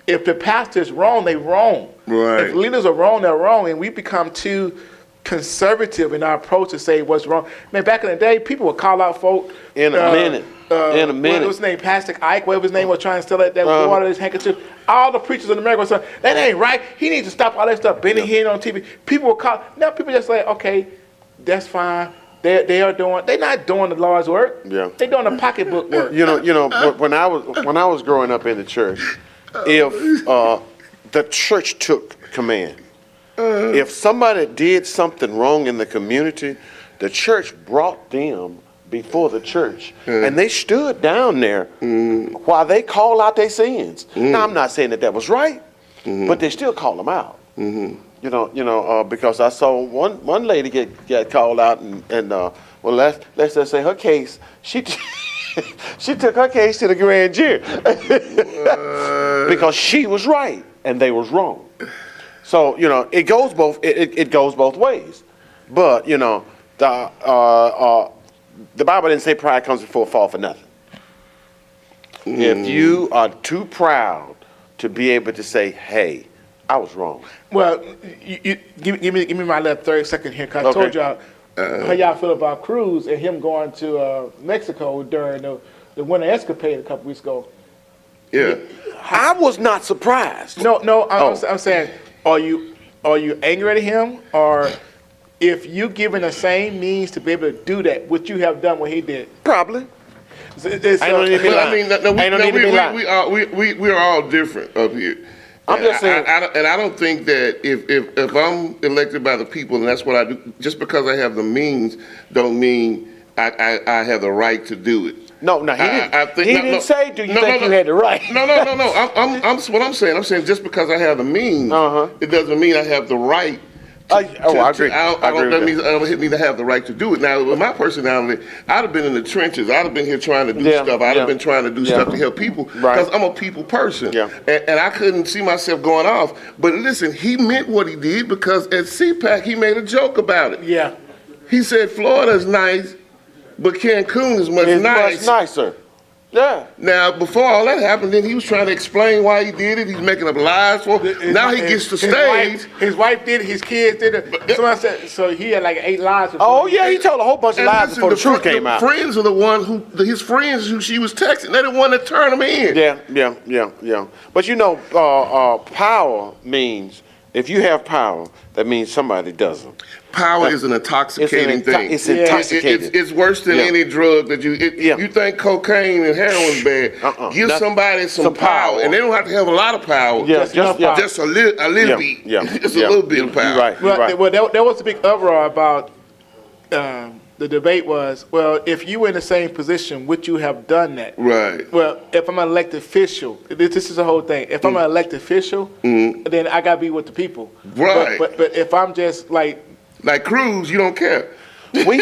Speaker 3: if the pastor is wrong, they wrong.
Speaker 2: Right.
Speaker 3: If leaders are wrong, they're wrong, and we become too conservative in our approach to say what's wrong. Man, back in the day, people would call out folk
Speaker 1: in a minute.
Speaker 3: What was his name? Pastor Ike, whatever his name was, trying to sell that water, his handkerchief. All the preachers in America were saying, that ain't right. He needs to stop all that stuff. Benny Hinn on TV. People will call. Now people just say, okay, that's fine. They're not doing the Lord's work.
Speaker 1: Yeah.
Speaker 3: They're doing the pocketbook work.
Speaker 1: When I was growing up in the church, if the church took command, if somebody did something wrong in the community, the church brought them before the church, and they stood down there while they called out their sins. Now, I'm not saying that was right, but they still call them out. Because I saw one lady get called out, and let's just say her case, she took her case to the grand jury because she was right and they was wrong. So it goes both ways. But the Bible didn't say pride comes before a fall for nothing. If you are too proud to be able to say, hey, I was wrong.
Speaker 3: Well, give me my little 30-second here, because I told y'all how y'all feel about Cruz and him going to Mexico during the winter escapade a couple weeks ago.
Speaker 2: Yeah.
Speaker 1: I was not surprised.
Speaker 3: No, I'm saying, are you angry at him, or if you given the same means to be able to do that, would you have done what he did?
Speaker 1: Probably.
Speaker 2: We are all different up here.
Speaker 1: I'm just saying.
Speaker 2: I don't think that if I'm elected by the people and that's what I do, just because I have the means, don't mean I have the right to do it.
Speaker 1: No, he didn't say, do you think you had the right?
Speaker 2: No. What I'm saying just because I have the means, it doesn't mean I have the right. I agree. I don't mean to have the right to do it. Now, with my personality, I'd have been in the trenches. I'd have been here trying to do stuff. I'd have been trying to do stuff to help people because I'm a people person. Yeah. And I couldn't see myself going off. But listen, he meant what he did because at CPAC, he made a joke about it.
Speaker 3: Yeah.
Speaker 2: He said, Florida's nice, but Cancun is much
Speaker 1: nicer. Yeah.
Speaker 2: Now, before all that happened, then he was trying to explain why he did it. He's making up lies for. Now he gets the stage.
Speaker 3: His wife did it. His kids did it. Somebody said so. He had like 8 lies.
Speaker 1: He told a whole bunch of lies before the truth came out.
Speaker 2: Friends are the one his friends who she was texting. They're the one that turned him in.
Speaker 1: Yeah. But power means if you have power, that means somebody doesn't.
Speaker 2: Power is an intoxicating thing.
Speaker 1: It's intoxicating.
Speaker 2: It's worse than any drug that you think cocaine and heroin's bad. Give somebody some power, and they don't have to have a lot of power. Just a little bit. Just a little bit of power.
Speaker 1: Right.
Speaker 3: Well, there was a big uproar about the debate was, well, if you were in the same position, would you have done that?
Speaker 2: Right.
Speaker 3: Well, if I'm an elected official, this is the whole thing. If I'm an elected official, then I gotta be with the people.
Speaker 2: Right.
Speaker 3: But if I'm just like
Speaker 2: Cruz, you don't care.
Speaker 1: We,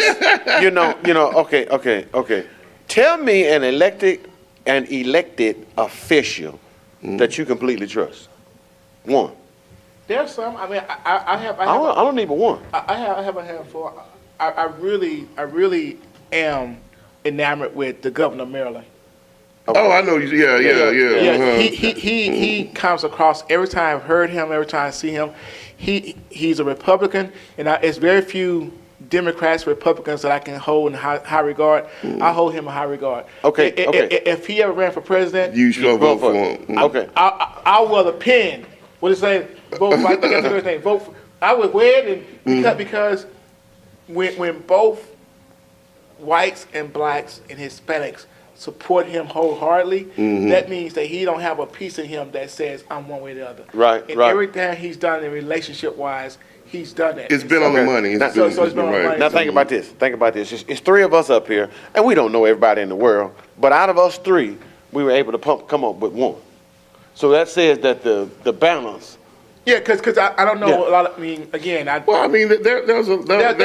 Speaker 1: okay. Tell me an elected official that you completely trust. One.
Speaker 3: there's some. I mean, I
Speaker 1: don't need but one.
Speaker 3: I have a handful. I really am enamored with the governor of Maryland.
Speaker 2: Oh, I know you. Yeah.
Speaker 3: Yeah, he comes across every time I've heard him, every time I see him. He's a Republican, and it's very few Democrats, Republicans that I can hold in high regard. I hold him in high regard.
Speaker 1: Okay.
Speaker 3: If he ever ran for president,
Speaker 2: You should vote for him.
Speaker 1: Okay.
Speaker 3: I'll wear the pin. What is it? Vote for. I think that's the thing. Vote for. I would wear it because when both whites and blacks and Hispanics support him wholeheartedly, that means that he don't have a piece of him that says I'm one way or the other.
Speaker 1: Right.
Speaker 3: And everything he's done in relationship wise, he's done that.
Speaker 2: It's been on the money. It's
Speaker 3: So
Speaker 2: been
Speaker 3: it's been on the
Speaker 2: right.
Speaker 3: money.
Speaker 1: Now think about this. It's three of us up here, and we don't know everybody in the world. But out of us three, we were able to come up with one. So that says that the balance.
Speaker 3: Yeah, because I don't know
Speaker 1: Yeah.
Speaker 3: a lot. I mean, again,
Speaker 2: Well, I mean, there's a lot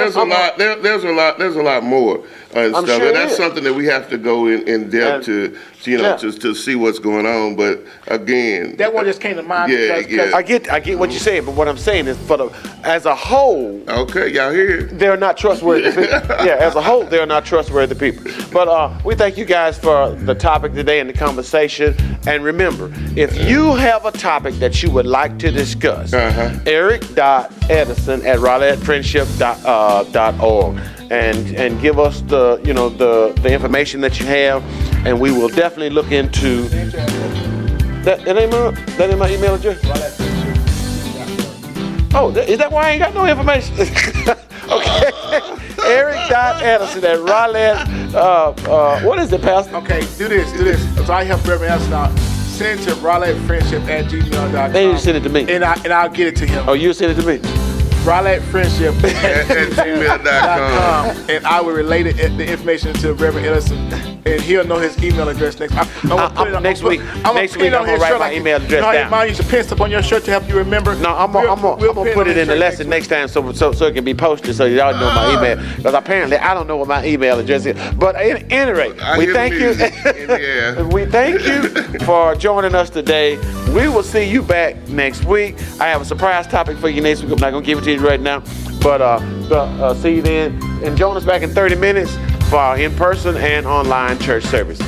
Speaker 2: more and
Speaker 1: I'm
Speaker 2: stuff,
Speaker 1: sure
Speaker 2: and that's
Speaker 1: it is.
Speaker 2: something that we have to go in depth to see what's going on. But again,
Speaker 3: that one just came to mind.
Speaker 2: Yeah,
Speaker 3: because
Speaker 2: yeah.
Speaker 1: I get what you're saying, but what I'm saying is as a whole,
Speaker 2: okay, y'all hear?
Speaker 1: they're not trustworthy people. Yeah, as a whole, they're not trustworthy people. But we thank you guys for the topic today and the conversation. And remember, if you have a topic that you would like to discuss, eric.edison@RowlettFriendship.org and give us the information that you have, and we will definitely look into that. That ain't my email address. Oh, is that why I ain't got no information? Okay. Eric.Edison@Rowlett. What is it, Pastor?
Speaker 3: Okay, do this. So I help Reverend Edison out. Send it to RowlettFriendship@gmail.com.
Speaker 1: They didn't send it to me.
Speaker 3: And I'll get it to him.
Speaker 1: Oh, you send it to me?
Speaker 2: At gmail.com.
Speaker 3: And I will relate the information to Reverend Edison, and he'll know his email address next.
Speaker 1: Next week, I'm gonna write my email address down.
Speaker 3: Mine used to pin stuff on your shirt to help you remember.
Speaker 1: No, I'm gonna put it in the lesson next time so it can be posted so y'all know my email. Because apparently I don't know what my email address is. But at any rate, we thank you. We thank you for joining us today. We will see you back next week. I have a surprise topic for you next week. I'm not gonna give it to you right now, but see you then. And join us back in 30 minutes for our in-person and online church service.